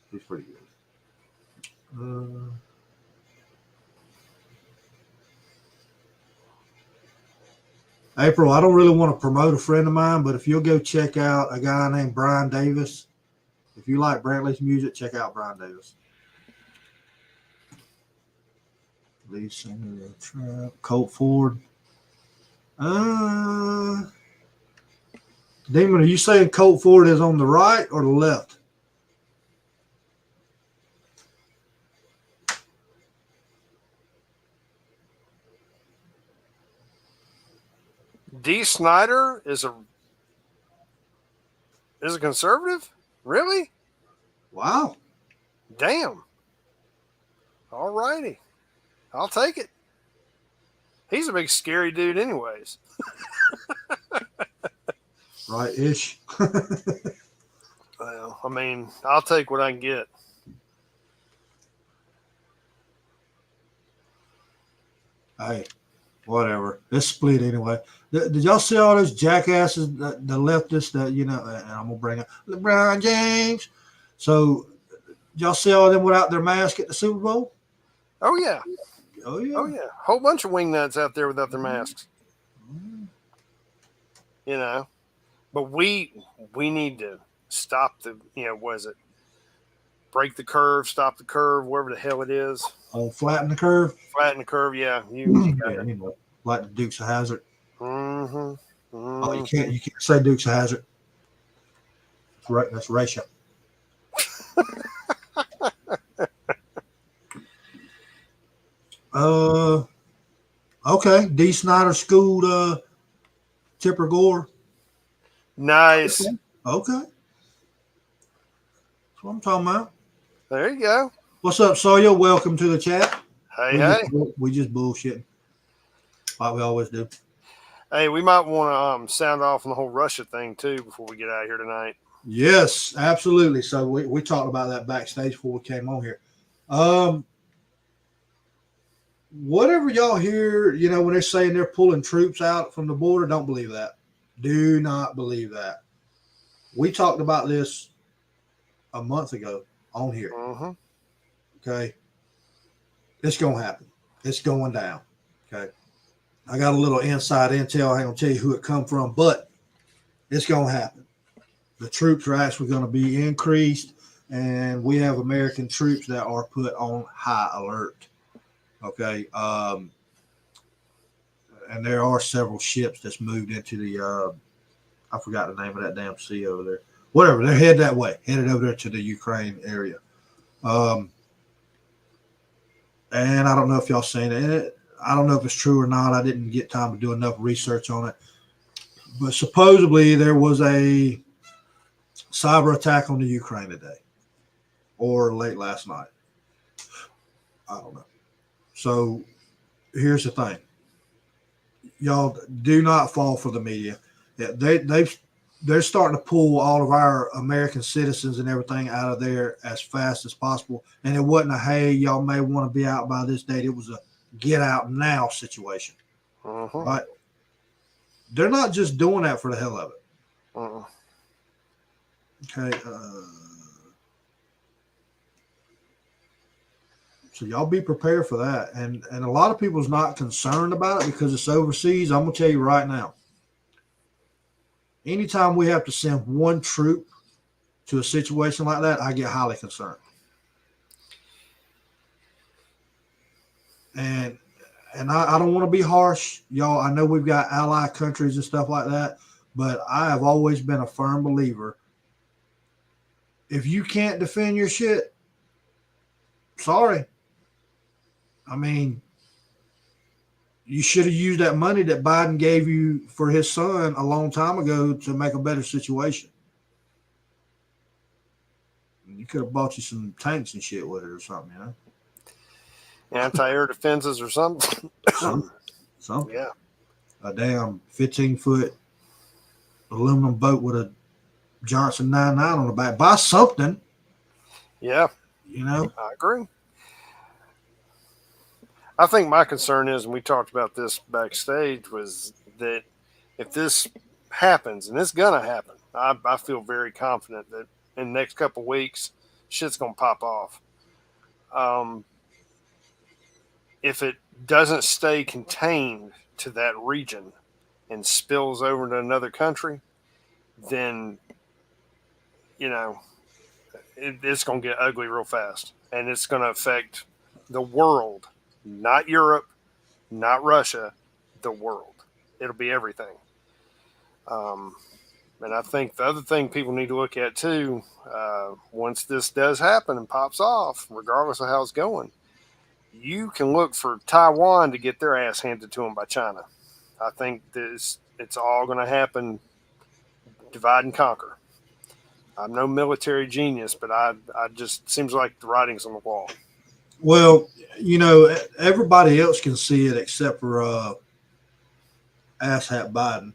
April, I don't really want to promote a friend of mine, but if you'll go check out a guy named Brian Davis, if you like Brantley's music, check out Brian Davis. Lead singer of Trap, Colt Ford. Demon, are you saying Colt Ford is on the right or the left? Dee Snider is a conservative? Really? Wow. Damn. All righty. I'll take it. He's a big scary dude anyways. Right-ish. Well, I mean, I'll take what I can get. Hey, whatever. It's split anyway. Did y'all see all those jackasses, the leftists that, and I'm going to bring up LeBron James. So, y'all see all of them without their mask at the Super Bowl? Oh, yeah. Oh, yeah. Oh, yeah. Whole bunch of wingnuts out there without their masks. But we need to stop the, what is it? Break the curve, stop the curve, whatever the hell it is. Oh, flatten the curve? Flatten the curve, yeah. You got it. Like the Dukes of Hazzard. Mm-hmm. Oh, you can't say Dukes of Hazzard. That's racial. Okay. Dee Snider schooled Tipper Gore. Nice. Okay. That's what I'm talking about. There you go. What's up, Sawyer? Welcome to the chat. Hey. We just bullshitting. Like we always do. Hey, we might want to sound off on the whole Russia thing, too, before we get out of here tonight. Yes, absolutely. So we talked about that backstage before we came on here. Whatever y'all hear, when they're saying they're pulling troops out from the border, don't believe that. Do not believe that. We talked about this a month ago on here. Mm-hmm. Okay. It's going to happen. It's going down. Okay. I got a little inside intel. I ain't gonna tell you who it come from, but it's gonna happen. The troops are actually going to be increased, and we have American troops that are put on high alert. Okay, and there are several ships that's moved into the. I forgot the name of that damn sea over there. Whatever, they're headed that way, headed over there to the Ukraine area. And I don't know if y'all seen it. I don't know if it's true or not. I didn't get time to do enough research on it. But supposedly there was a cyber attack on the Ukraine today or late last night. I don't know. So here's the thing. Y'all do not fall for the media. They're starting to pull all of our American citizens and everything out of there as fast as possible. And it wasn't a, hey, y'all may want to be out by this date. It was a get out now situation. Right? They're not just doing that for the hell of it. Okay. So y'all be prepared for that. And a lot of people's not concerned about it because it's overseas. I'm going to tell you right now. Anytime we have to send one troop to a situation like that, I get highly concerned. And I don't want to be harsh, y'all. I know we've got ally countries and stuff like that, but I have always been a firm believer. If you can't defend your shit, sorry. I mean, you should have used that money that Biden gave you for his son a long time ago to make a better situation. You could have bought you some tanks and shit with it or something, you know? Anti-air defenses or something. Something. Yeah. A damn 15-foot aluminum boat with a Johnson 99 on the back. Buy something. Yeah. You know? I agree. I think my concern is, and we talked about this backstage, was that if this happens, and it's going to happen, I feel very confident that in the next couple of weeks, shit's going to pop off. If it doesn't stay contained to that region and spills over to another country, then, you know, it's going to get ugly real fast. And it's going to affect the world. Not Europe, not Russia, the world. It'll be everything. And I think the other thing people need to look at too, once this does happen and pops off, regardless of how it's going, you can look for Taiwan to get their ass handed to them by China. I think it's all going to happen, divide and conquer. I'm no military genius, but I just seems like the writing's on the wall. Well, you know, everybody else can see it except for asshat Biden.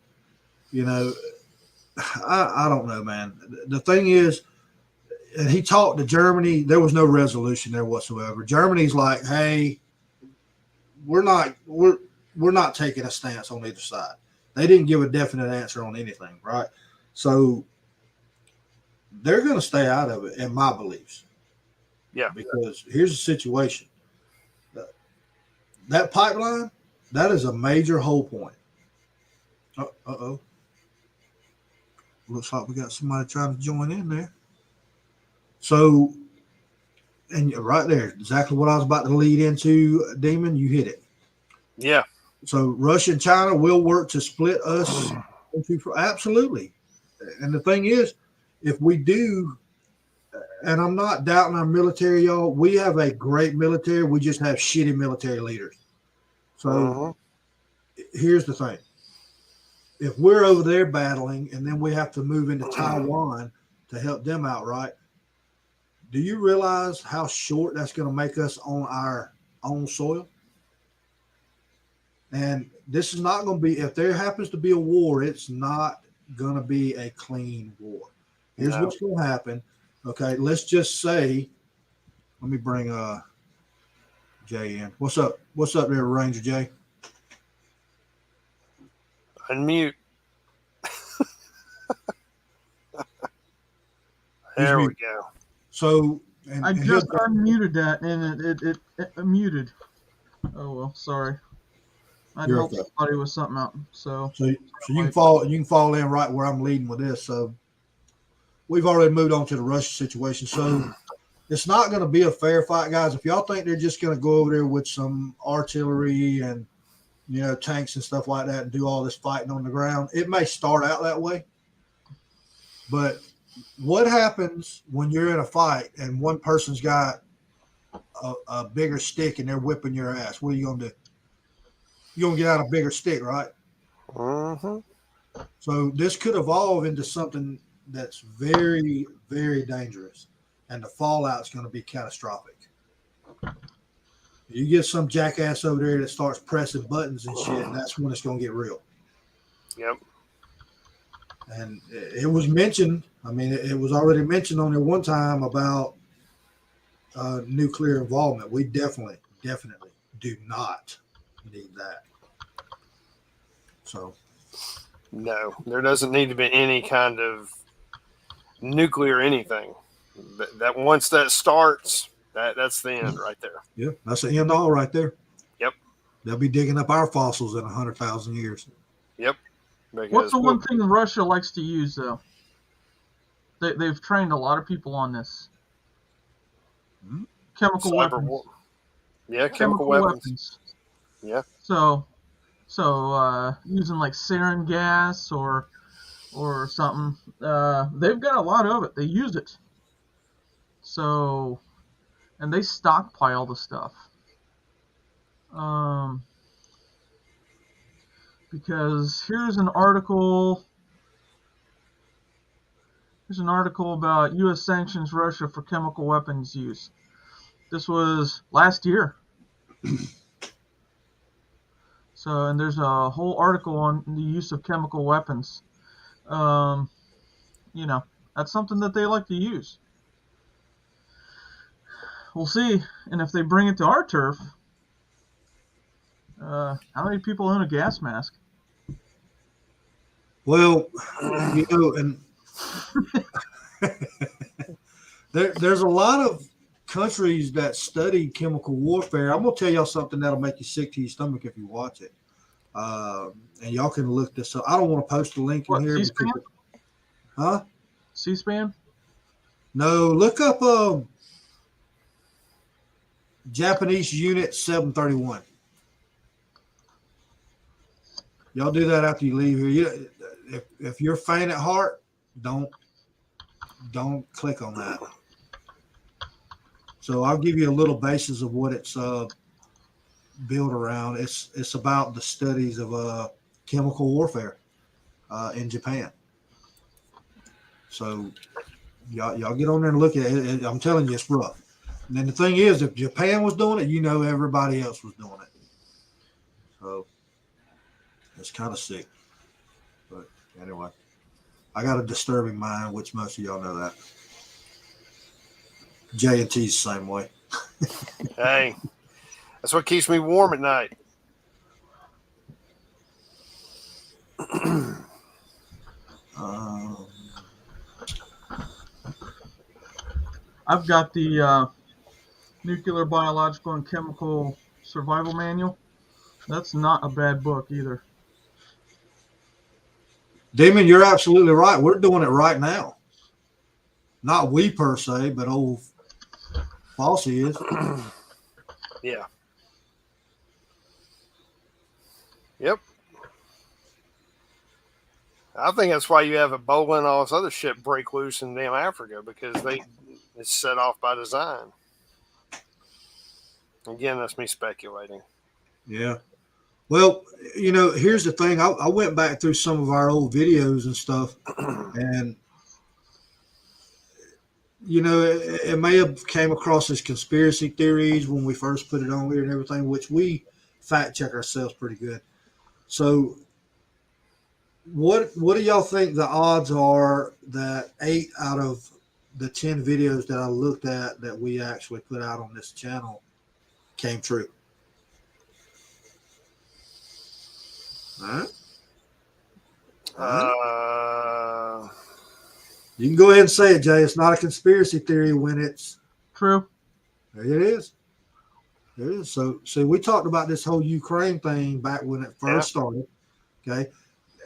You know, I don't know, man. The thing is, and he talked to Germany. There was no resolution there whatsoever. Germany's like, hey, we're not taking a stance on either side. They didn't give a definite answer on anything, right? So they're going to stay out of it, in my beliefs. Yeah. Because here's the situation. That pipeline, that is a major hold point. Uh-oh. Looks like we got somebody trying to join in there. So, and right there, exactly what I was about to lead into, Demon, you hit it. Yeah. So Russia and China will work to split us. Absolutely. And the thing is, if we do, and I'm not doubting our military, y'all, we have a great military. We just have shitty military leaders. So here's the thing. If we're over there battling and then we have to move into Taiwan to help them out, right? Do you realize how short that's going to make us on our own soil? And this is not going to be, if there happens to be a war, it's not going to be a clean war. Here's what's going to happen. Okay, let's just say, let me bring Jay in. What's up? What's up there, Ranger Jay? Unmute. There we go. So I just unmuted that and it muted. Oh well, sorry. I'd help somebody with something out. So you can fall in right where I'm leading with this. So we've already moved on to the Russia situation. So it's not going to be a fair fight, guys. If y'all think they're just going to go over there with some artillery and tanks and stuff like that and do all this fighting on the ground, it may start out that way. But what happens when you're in a fight and one person's got a bigger stick and they're whipping your ass? What are you going to do? You're going to get out a bigger stick, right? Mm-hmm. So this could evolve into something that's very, very dangerous, and the fallout's going to be catastrophic. You get some jackass over there that starts pressing buttons and shit, and that's when it's going to get real. Yep. And it was mentioned. I mean, it was already mentioned on there one time about nuclear involvement. We definitely do not need that. So. No, there doesn't need to be any kind of nuclear anything. That once that starts, that's the end right there. Yeah, that's the end all right there. Yep. They'll be digging up our fossils in 100,000 years. Yep. What's the one thing Russia likes to use, though? They've trained a lot of people on this. Chemical weapons. Yeah, chemical weapons. Yeah. So using like sarin gas or something, they've got a lot of it. They use it. So, and they stockpile the stuff. Because here's an article about U.S. sanctions Russia for chemical weapons use. This was last year. So, and there's a whole article on the use of chemical weapons. That's something that they like to use. We'll see. And if they bring it to our turf, how many people own a gas mask? Well, and there's a lot of countries that study chemical warfare. I'm gonna tell y'all something that'll make you sick to your stomach if you watch it. And y'all can look this up. I don't want to post a link in here. C-SPAN? Huh? C-SPAN? No, look up Japanese Unit 731. Y'all do that after you leave here. If you're faint at heart, don't click on that. So I'll give you a little basis of what it's built around. It's about the studies of chemical warfare in Japan. So y'all get on there and look at it. I'm telling you, it's rough. And then the thing is, if Japan was doing it, everybody else was doing it. So it's kind of sick. But anyway, I got a disturbing mind, which most of y'all know that. J&T's the same way. Hey, that's what keeps me warm at night. I've got the Nuclear, Biological, and Chemical Survival Manual. That's not a bad book either. Damon, you're absolutely right. We're doing it right now. Not we per se, but old Falsey is. Yeah. Yep. I think that's why you have Ebola and all this other shit break loose in damn Africa, because it's set off by design. Again, that's me speculating. Yeah. Well, here's the thing. I went back through some of our old videos and stuff, and it may have came across as conspiracy theories when we first put it on here and everything, which we fact check ourselves pretty good. So what do y'all think the odds are that 8 out of the 10 videos that I looked at that we actually put out on this channel came true? All right. You can go ahead and say it, Jay. It's not a conspiracy theory when it's true. There it is. It is. So, we talked about this whole Ukraine thing back when it first started. Okay.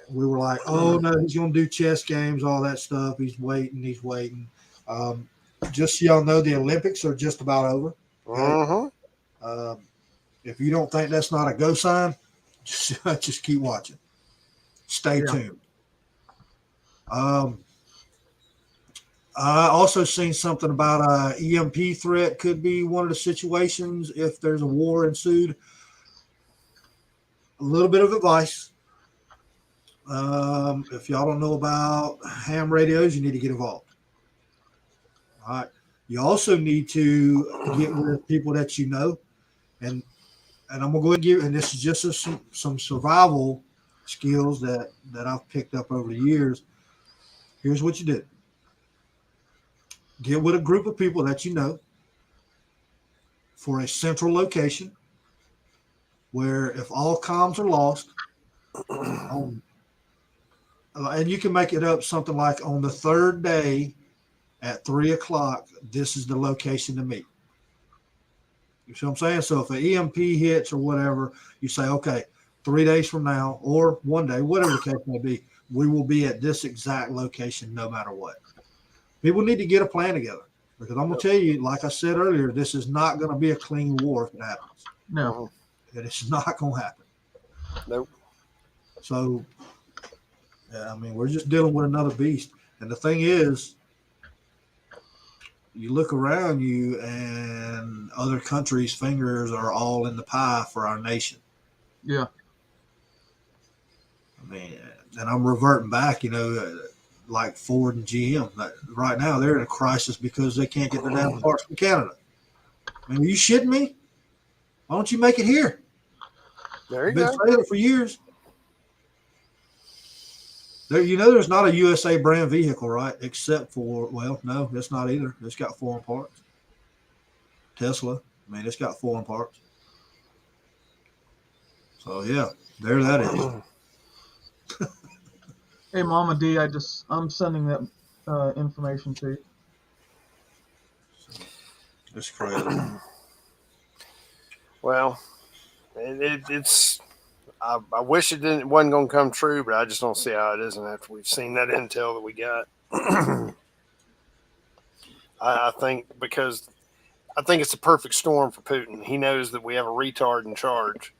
We were like, oh, no, he's going to do chess games, all that stuff. He's waiting. Just so y'all know, the Olympics are just about over. Okay? If you don't think that's not a go sign, just keep watching. Stay tuned. I also seen something about a EMP threat could be one of the situations if there's a war ensued. A little bit of advice. If y'all don't know about ham radios, you need to get involved. All right. You also need to get with people that you know. And I'm going to go ahead and give, and this is just some survival skills that I've picked up over the years. Here's what you do. Get with a group of people that you know for a central location where if all comms are lost, and you can make it up something like on the third day at 3:00, this is the location to meet. You see what I'm saying? So if an EMP hits or whatever, you say, okay, 3 days from now or 1 day, whatever the case may be, we will be at this exact location no matter what. People need to get a plan together because I'm going to tell you, like I said earlier, this is not going to be a clean war if it happens. No. It's not going to happen. Nope. So, yeah, I mean, we're just dealing with another beast. And the thing is, you look around you and other countries' fingers are all in the pie for our nation. Yeah. I mean, and I'm reverting back, like Ford and GM. Right now, they're in a crisis because they can't get their damn parts from Canada. I mean, are you shitting me? Why don't you make it here? There you Been go. saying it for years. There's not a USA brand vehicle, right? Except for, well, no, it's not either. It's got foreign parts. Tesla, I mean, it's got foreign parts. So yeah, there that is. Hey, Mama D, I'm sending that information to you. That's crazy. Well, it's. I wish it wasn't going to come true, but I just don't see how it isn't after we've seen that intel that we got. I think because I think it's a perfect storm for Putin. He knows that we have a retard in charge,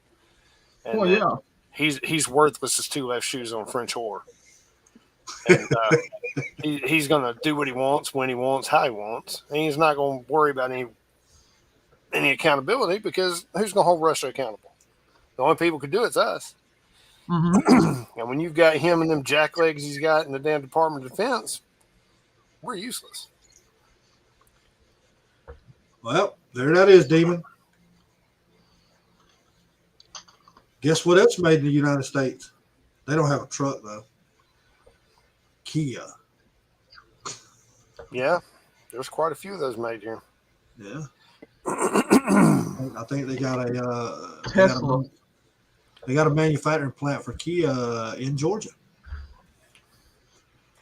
and Well, yeah. he's worthless as two left shoes on French whore. And he's going to do what he wants, when he wants, how he wants, and he's not going to worry about any accountability because who's going to hold Russia accountable? The only people who could do it's us. Mm-hmm. And when you've got him and them jacklegs he's got in the damn Department of Defense, we're useless. Well, there that is, Demon. Guess what else made in the United States? They don't have a truck, though. Kia. Yeah, there's quite a few of those made here. Yeah. I think they got a Tesla. They got a manufacturing plant for Kia in Georgia.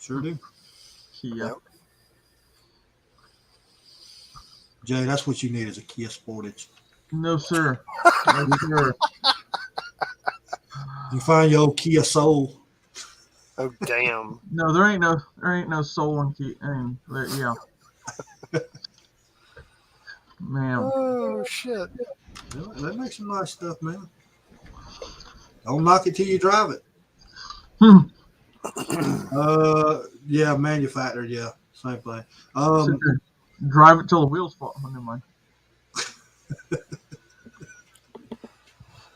Sure do. Kia. Yep. Jay, that's what you need is a Kia Sportage. No, sir. No, sir. You find your old Kia Soul. Oh damn! No, there ain't no soul in Kia. I mean, yeah. Man. Oh shit! They make some nice stuff, man. Don't knock it till you drive it. Yeah, manufactured. Yeah, same thing. Drive it till the wheels fall. Oh, never mind.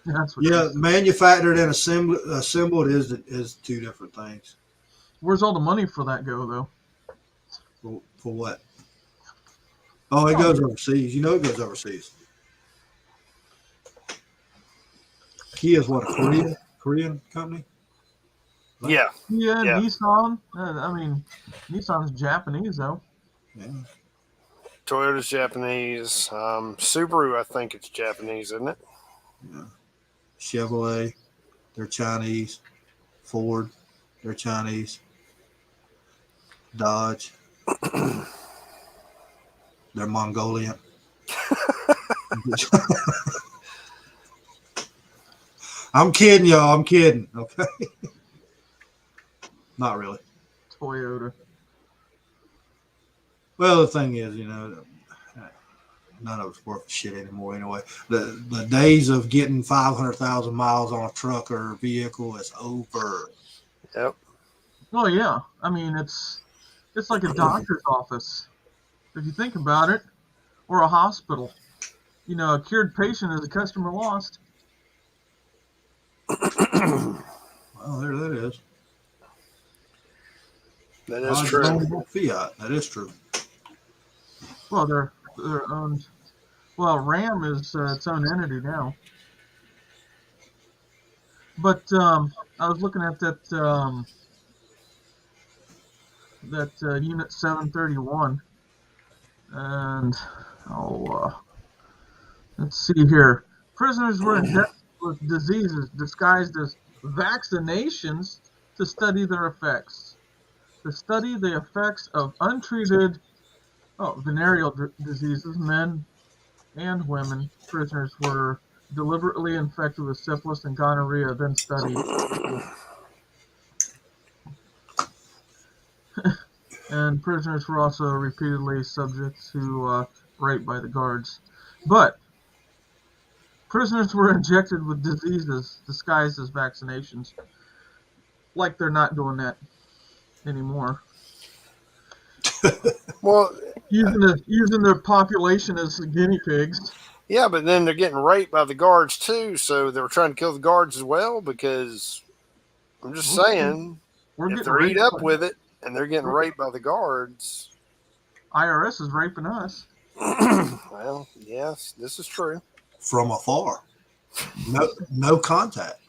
That's what. Yeah, manufactured and assembled is two different things. Where's all the money for that go though? For what? Oh, it goes overseas. You know it goes overseas. Kia is what, a Korean company? Yeah. Yeah, Nissan. I mean, Nissan's Japanese though. Yeah. Toyota's Japanese. Subaru, I think it's Japanese, isn't it? Yeah. Chevrolet, they're Chinese. Ford, they're Chinese. Dodge, they're Mongolian. I'm kidding, y'all. I'm kidding. Okay. Not really. Toyota. Well, the thing is, none of it's worth shit anymore anyway. The days of getting 500,000 miles on a truck or vehicle is over. Yep. Well, yeah. I mean, it's like a doctor's office, if you think about it, or a hospital. A cured patient is a customer lost. Well, there that is. That is true. Fiat. That is true. Well, they're owned. Well, Ram is its own entity now. But I was looking at that Unit 731, and let's see here. Prisoners were injected with diseases disguised as vaccinations to study their effects. To study the effects of untreated venereal diseases, men and women prisoners were deliberately infected with syphilis and gonorrhea, then studied. And prisoners were also repeatedly subject to rape by the guards. But prisoners were injected with diseases disguised as vaccinations. Like they're not doing that anymore. Well, using their population as guinea pigs. Yeah, but then they're getting raped by the guards too, so they were trying to kill the guards as well. Because I'm just saying, if they're eat up with it and they're getting raped by the guards, IRS is raping us. Well, yes, this is true. From afar, no contact.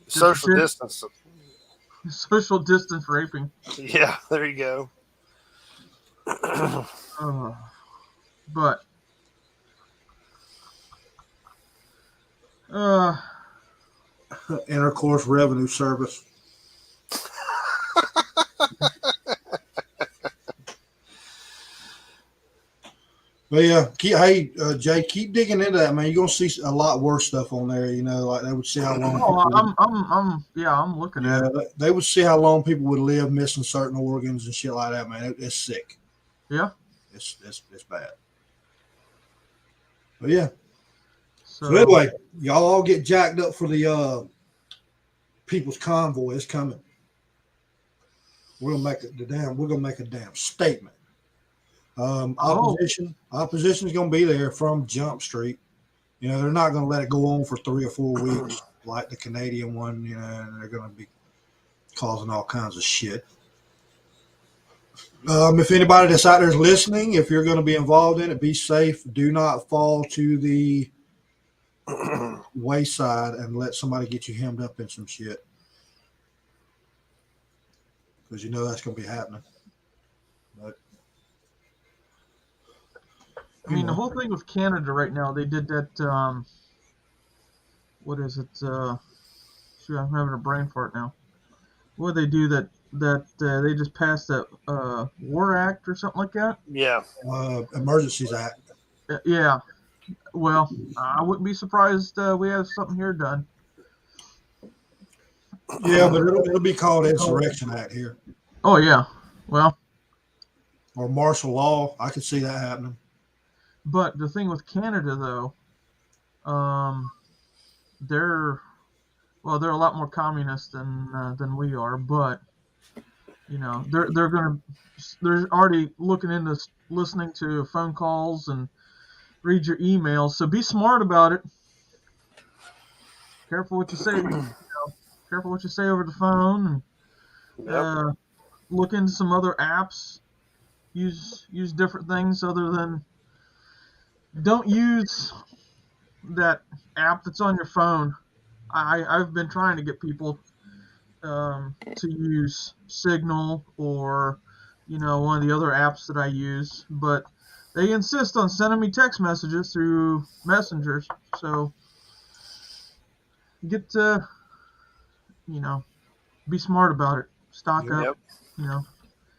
Social distance. Social distance raping. Yeah, there you go. But Intercourse Revenue Service. But yeah, Jay, keep digging into that, man. You're gonna see a lot worse stuff on there. Like they would see how long. I'm looking at it. They would see how long people would live missing certain organs and shit like that, man. It's sick. Yeah, it's bad. But yeah. So anyway, y'all all get jacked up for the People's Convoy. It's coming. We're gonna make a damn statement. Opposition is going to be there from Jump Street. They're not going to let it go on for 3 or 4 weeks like the Canadian one. And they're going to be causing all kinds of shit. If anybody that's out there is listening, if you're going to be involved in it, be safe. Do not fall to the wayside and let somebody get you hemmed up in some shit, because that's going to be happening. But I mean, the whole thing with Canada right now, they did that, what is it? Shoot, I'm having a brain fart now. What did they do that they just passed that War Act or something like that? Yeah. Emergencies Act. Yeah. Well, I wouldn't be surprised we have something here done. Yeah, but it'll be called Insurrection Act here. Oh, yeah. Well. Or martial law. I could see that happening. But the thing with Canada, though, they're a lot more communist than we are. But they're already looking into listening to phone calls and read your emails. So be smart about it. Careful what you say. Careful what you say over the phone, and look into some other apps. Use different things other than. Don't use that app that's on your phone. I've been trying to get people to use Signal or one of the other apps that I use, but they insist on sending me text messages through messengers. So get be smart about it. Stock up.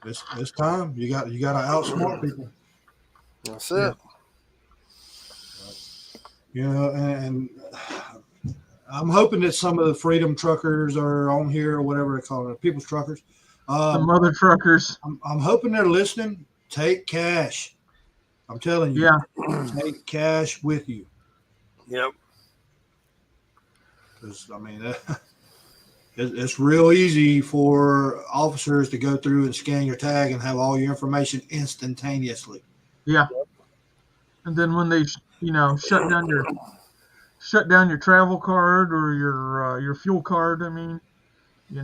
It's time. You got to outsmart people. That's it. You know, and I'm hoping that some of the freedom truckers are on here or whatever they call it, people's truckers. The mother truckers. I'm hoping they're listening. Take cash. I'm telling you. Yeah. Take cash with you. Yep. Because, I mean, it's real easy for officers to go through and scan your tag and have all your information instantaneously. Yeah. And then when they, shut down your travel card or your fuel card, I mean, You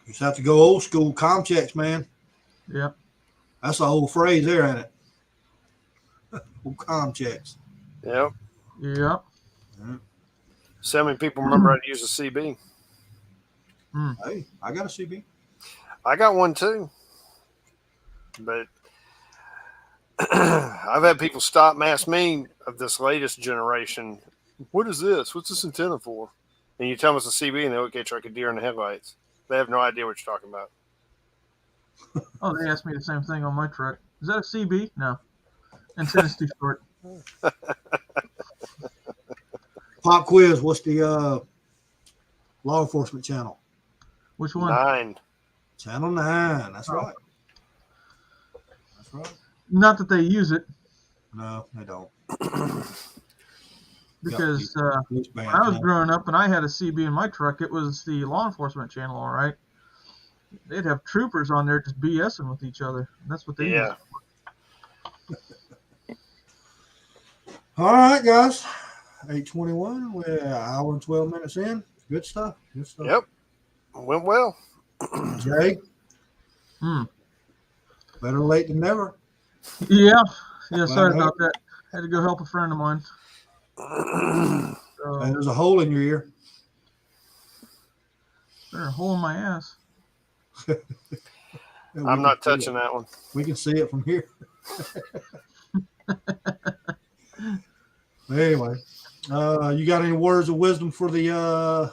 just have to go old school com checks, man. Yeah. That's the old phrase there, ain't it? Old com checks. Yep. Yeah. So many people remember how to use a CB. Hey, I got a CB. I got one too. But I've had people stop and ask me of this latest generation, what is this? What's this antenna for? And you tell them it's a CB and they look at you like a deer in the headlights. They have no idea what you're talking about. Oh, they asked me the same thing on my truck. Is that a CB? No. Antenna's too short. Pop quiz. What's the law enforcement channel? Which one? 9. Channel 9. That's right. That's right. Not that they use it, No, they don't. because Police when bands, I was man. growing up and I had a CB in my truck, it was the law enforcement channel, all right? They'd have troopers on there just BSing with each other. That's what they Yeah. use. All right, guys. 8:21. We're an hour and 12 minutes in. Good stuff. Good stuff. Yep. Went well. Jay, Hmm. better late than never. Yeah. Yeah, sorry Well, about that. Had to go help a friend of mine. And So, there's a hole in your ear. there's a hole in my ass. Yeah, we I'm not can see touching it. that one. We can see it from here. Anyway, you got any words of wisdom for the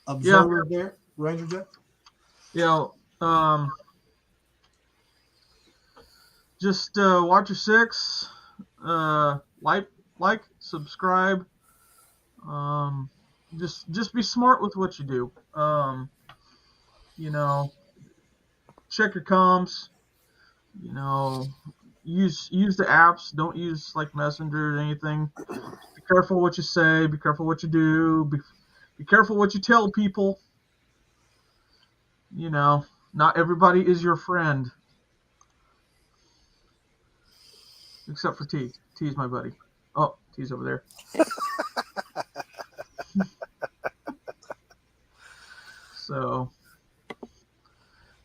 observer there, Ranger Jeff? Just watch your six. Like, subscribe. Just be smart with what you do. Check your comms. Use the apps. Don't use like Messenger or anything. Be careful what you say. Be careful what you do. Be careful what you tell people. Not everybody is your friend. Except for T. T's my buddy. Oh, T's over there.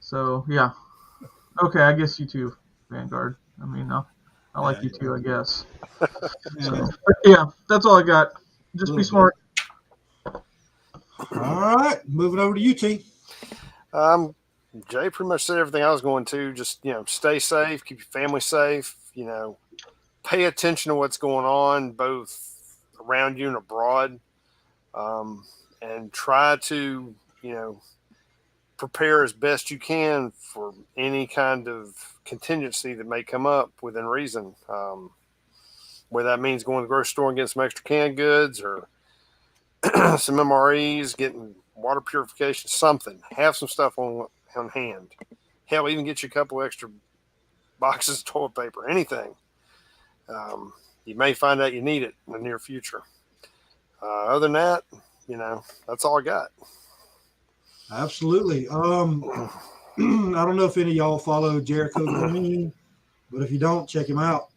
So yeah. Okay, I guess you too, Vanguard. I mean, I like you too, I guess. So, yeah, that's all I got. Just be smart. All right, moving over to you, T. Jay pretty much said everything I was going to. Just, stay safe, keep your family safe, pay attention to what's going on, both around you and abroad. And try to, prepare as best you can for any kind of contingency that may come up within reason. Whether that means going to the grocery store and getting some extra canned goods or some MREs, getting water purification, something. Have some stuff on hand. Hell, even get you a couple extra boxes of toilet paper, anything. You may find out you need it in the near future. Other than that, that's all I got. Absolutely. I don't know if any of y'all follow Jericho Green, but if you don't, check him out.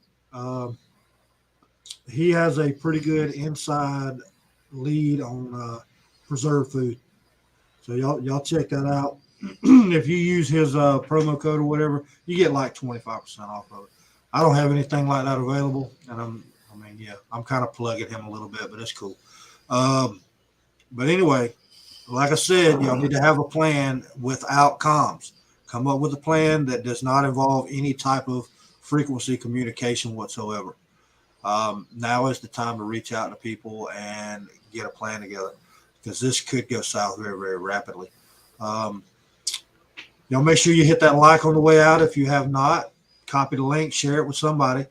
He has a pretty good inside lead on preserved food. So y'all check that out. If you use his promo code or whatever, you get like 25% off of it. I don't have anything like that available, and I'm kind of plugging him a little bit, but it's cool. But anyway, like I said, y'all need to have a plan without comms. Come up with a plan that does not involve any type of frequency communication whatsoever. Now is the time to reach out to people and get a plan together, because this could go south very, very rapidly. Y'all make sure you hit that like on the way out. If you have not, copy the link, share it with somebody.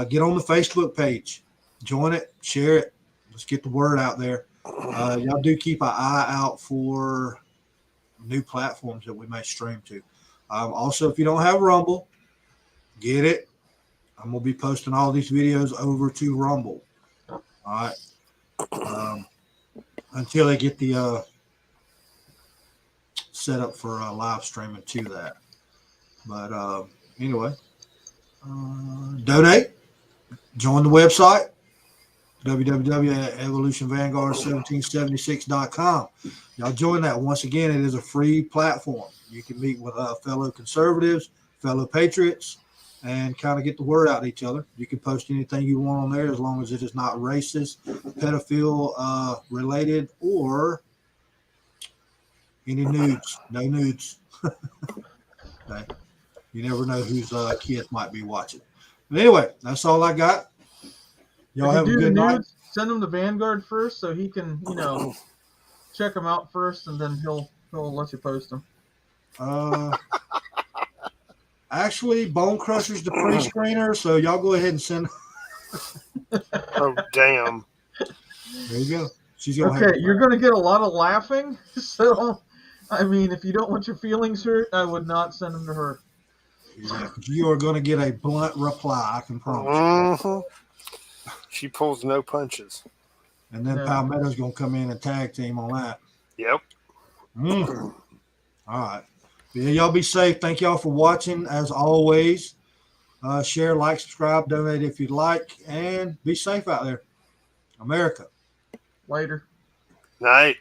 Get on the Facebook page, join it, share it. Let's get the word out there. Y'all do keep an eye out for new platforms that we may stream to. Also, if you don't have Rumble, get it. I'm going to be posting all these videos over to Rumble. All right. Until they get the set up for live streaming to that. But anyway, donate. Join the website, www.evolutionvanguard1776.com. Y'all join that. Once again, it is a free platform. You can meet with fellow conservatives, fellow patriots, and kind of get the word out to each other. You can post anything you want on there as long as it is not racist, pedophile related, or any nudes. No nudes. Okay. You never know whose kids might be watching. But anyway, that's all I got. Y'all have a good night. Send him to Vanguard first so he can, check them out first, and then he'll let you post them. Actually, Bone Crusher's the pre-screener, so y'all go ahead and send. Oh, damn. There you go. She's gonna Okay, you're going to get a lot of laughing, so, I mean, if you don't want your feelings hurt, I would not send them to her. Yeah, you are going to get a blunt reply, I can promise. Mm-hmm. She pulls no punches. And then Palmetto's going to come in and tag team on that. Yep. All right. Yeah, y'all be safe. Thank y'all for watching. As always, share, like, subscribe, donate if you'd like, and be safe out there. America. Later. Night.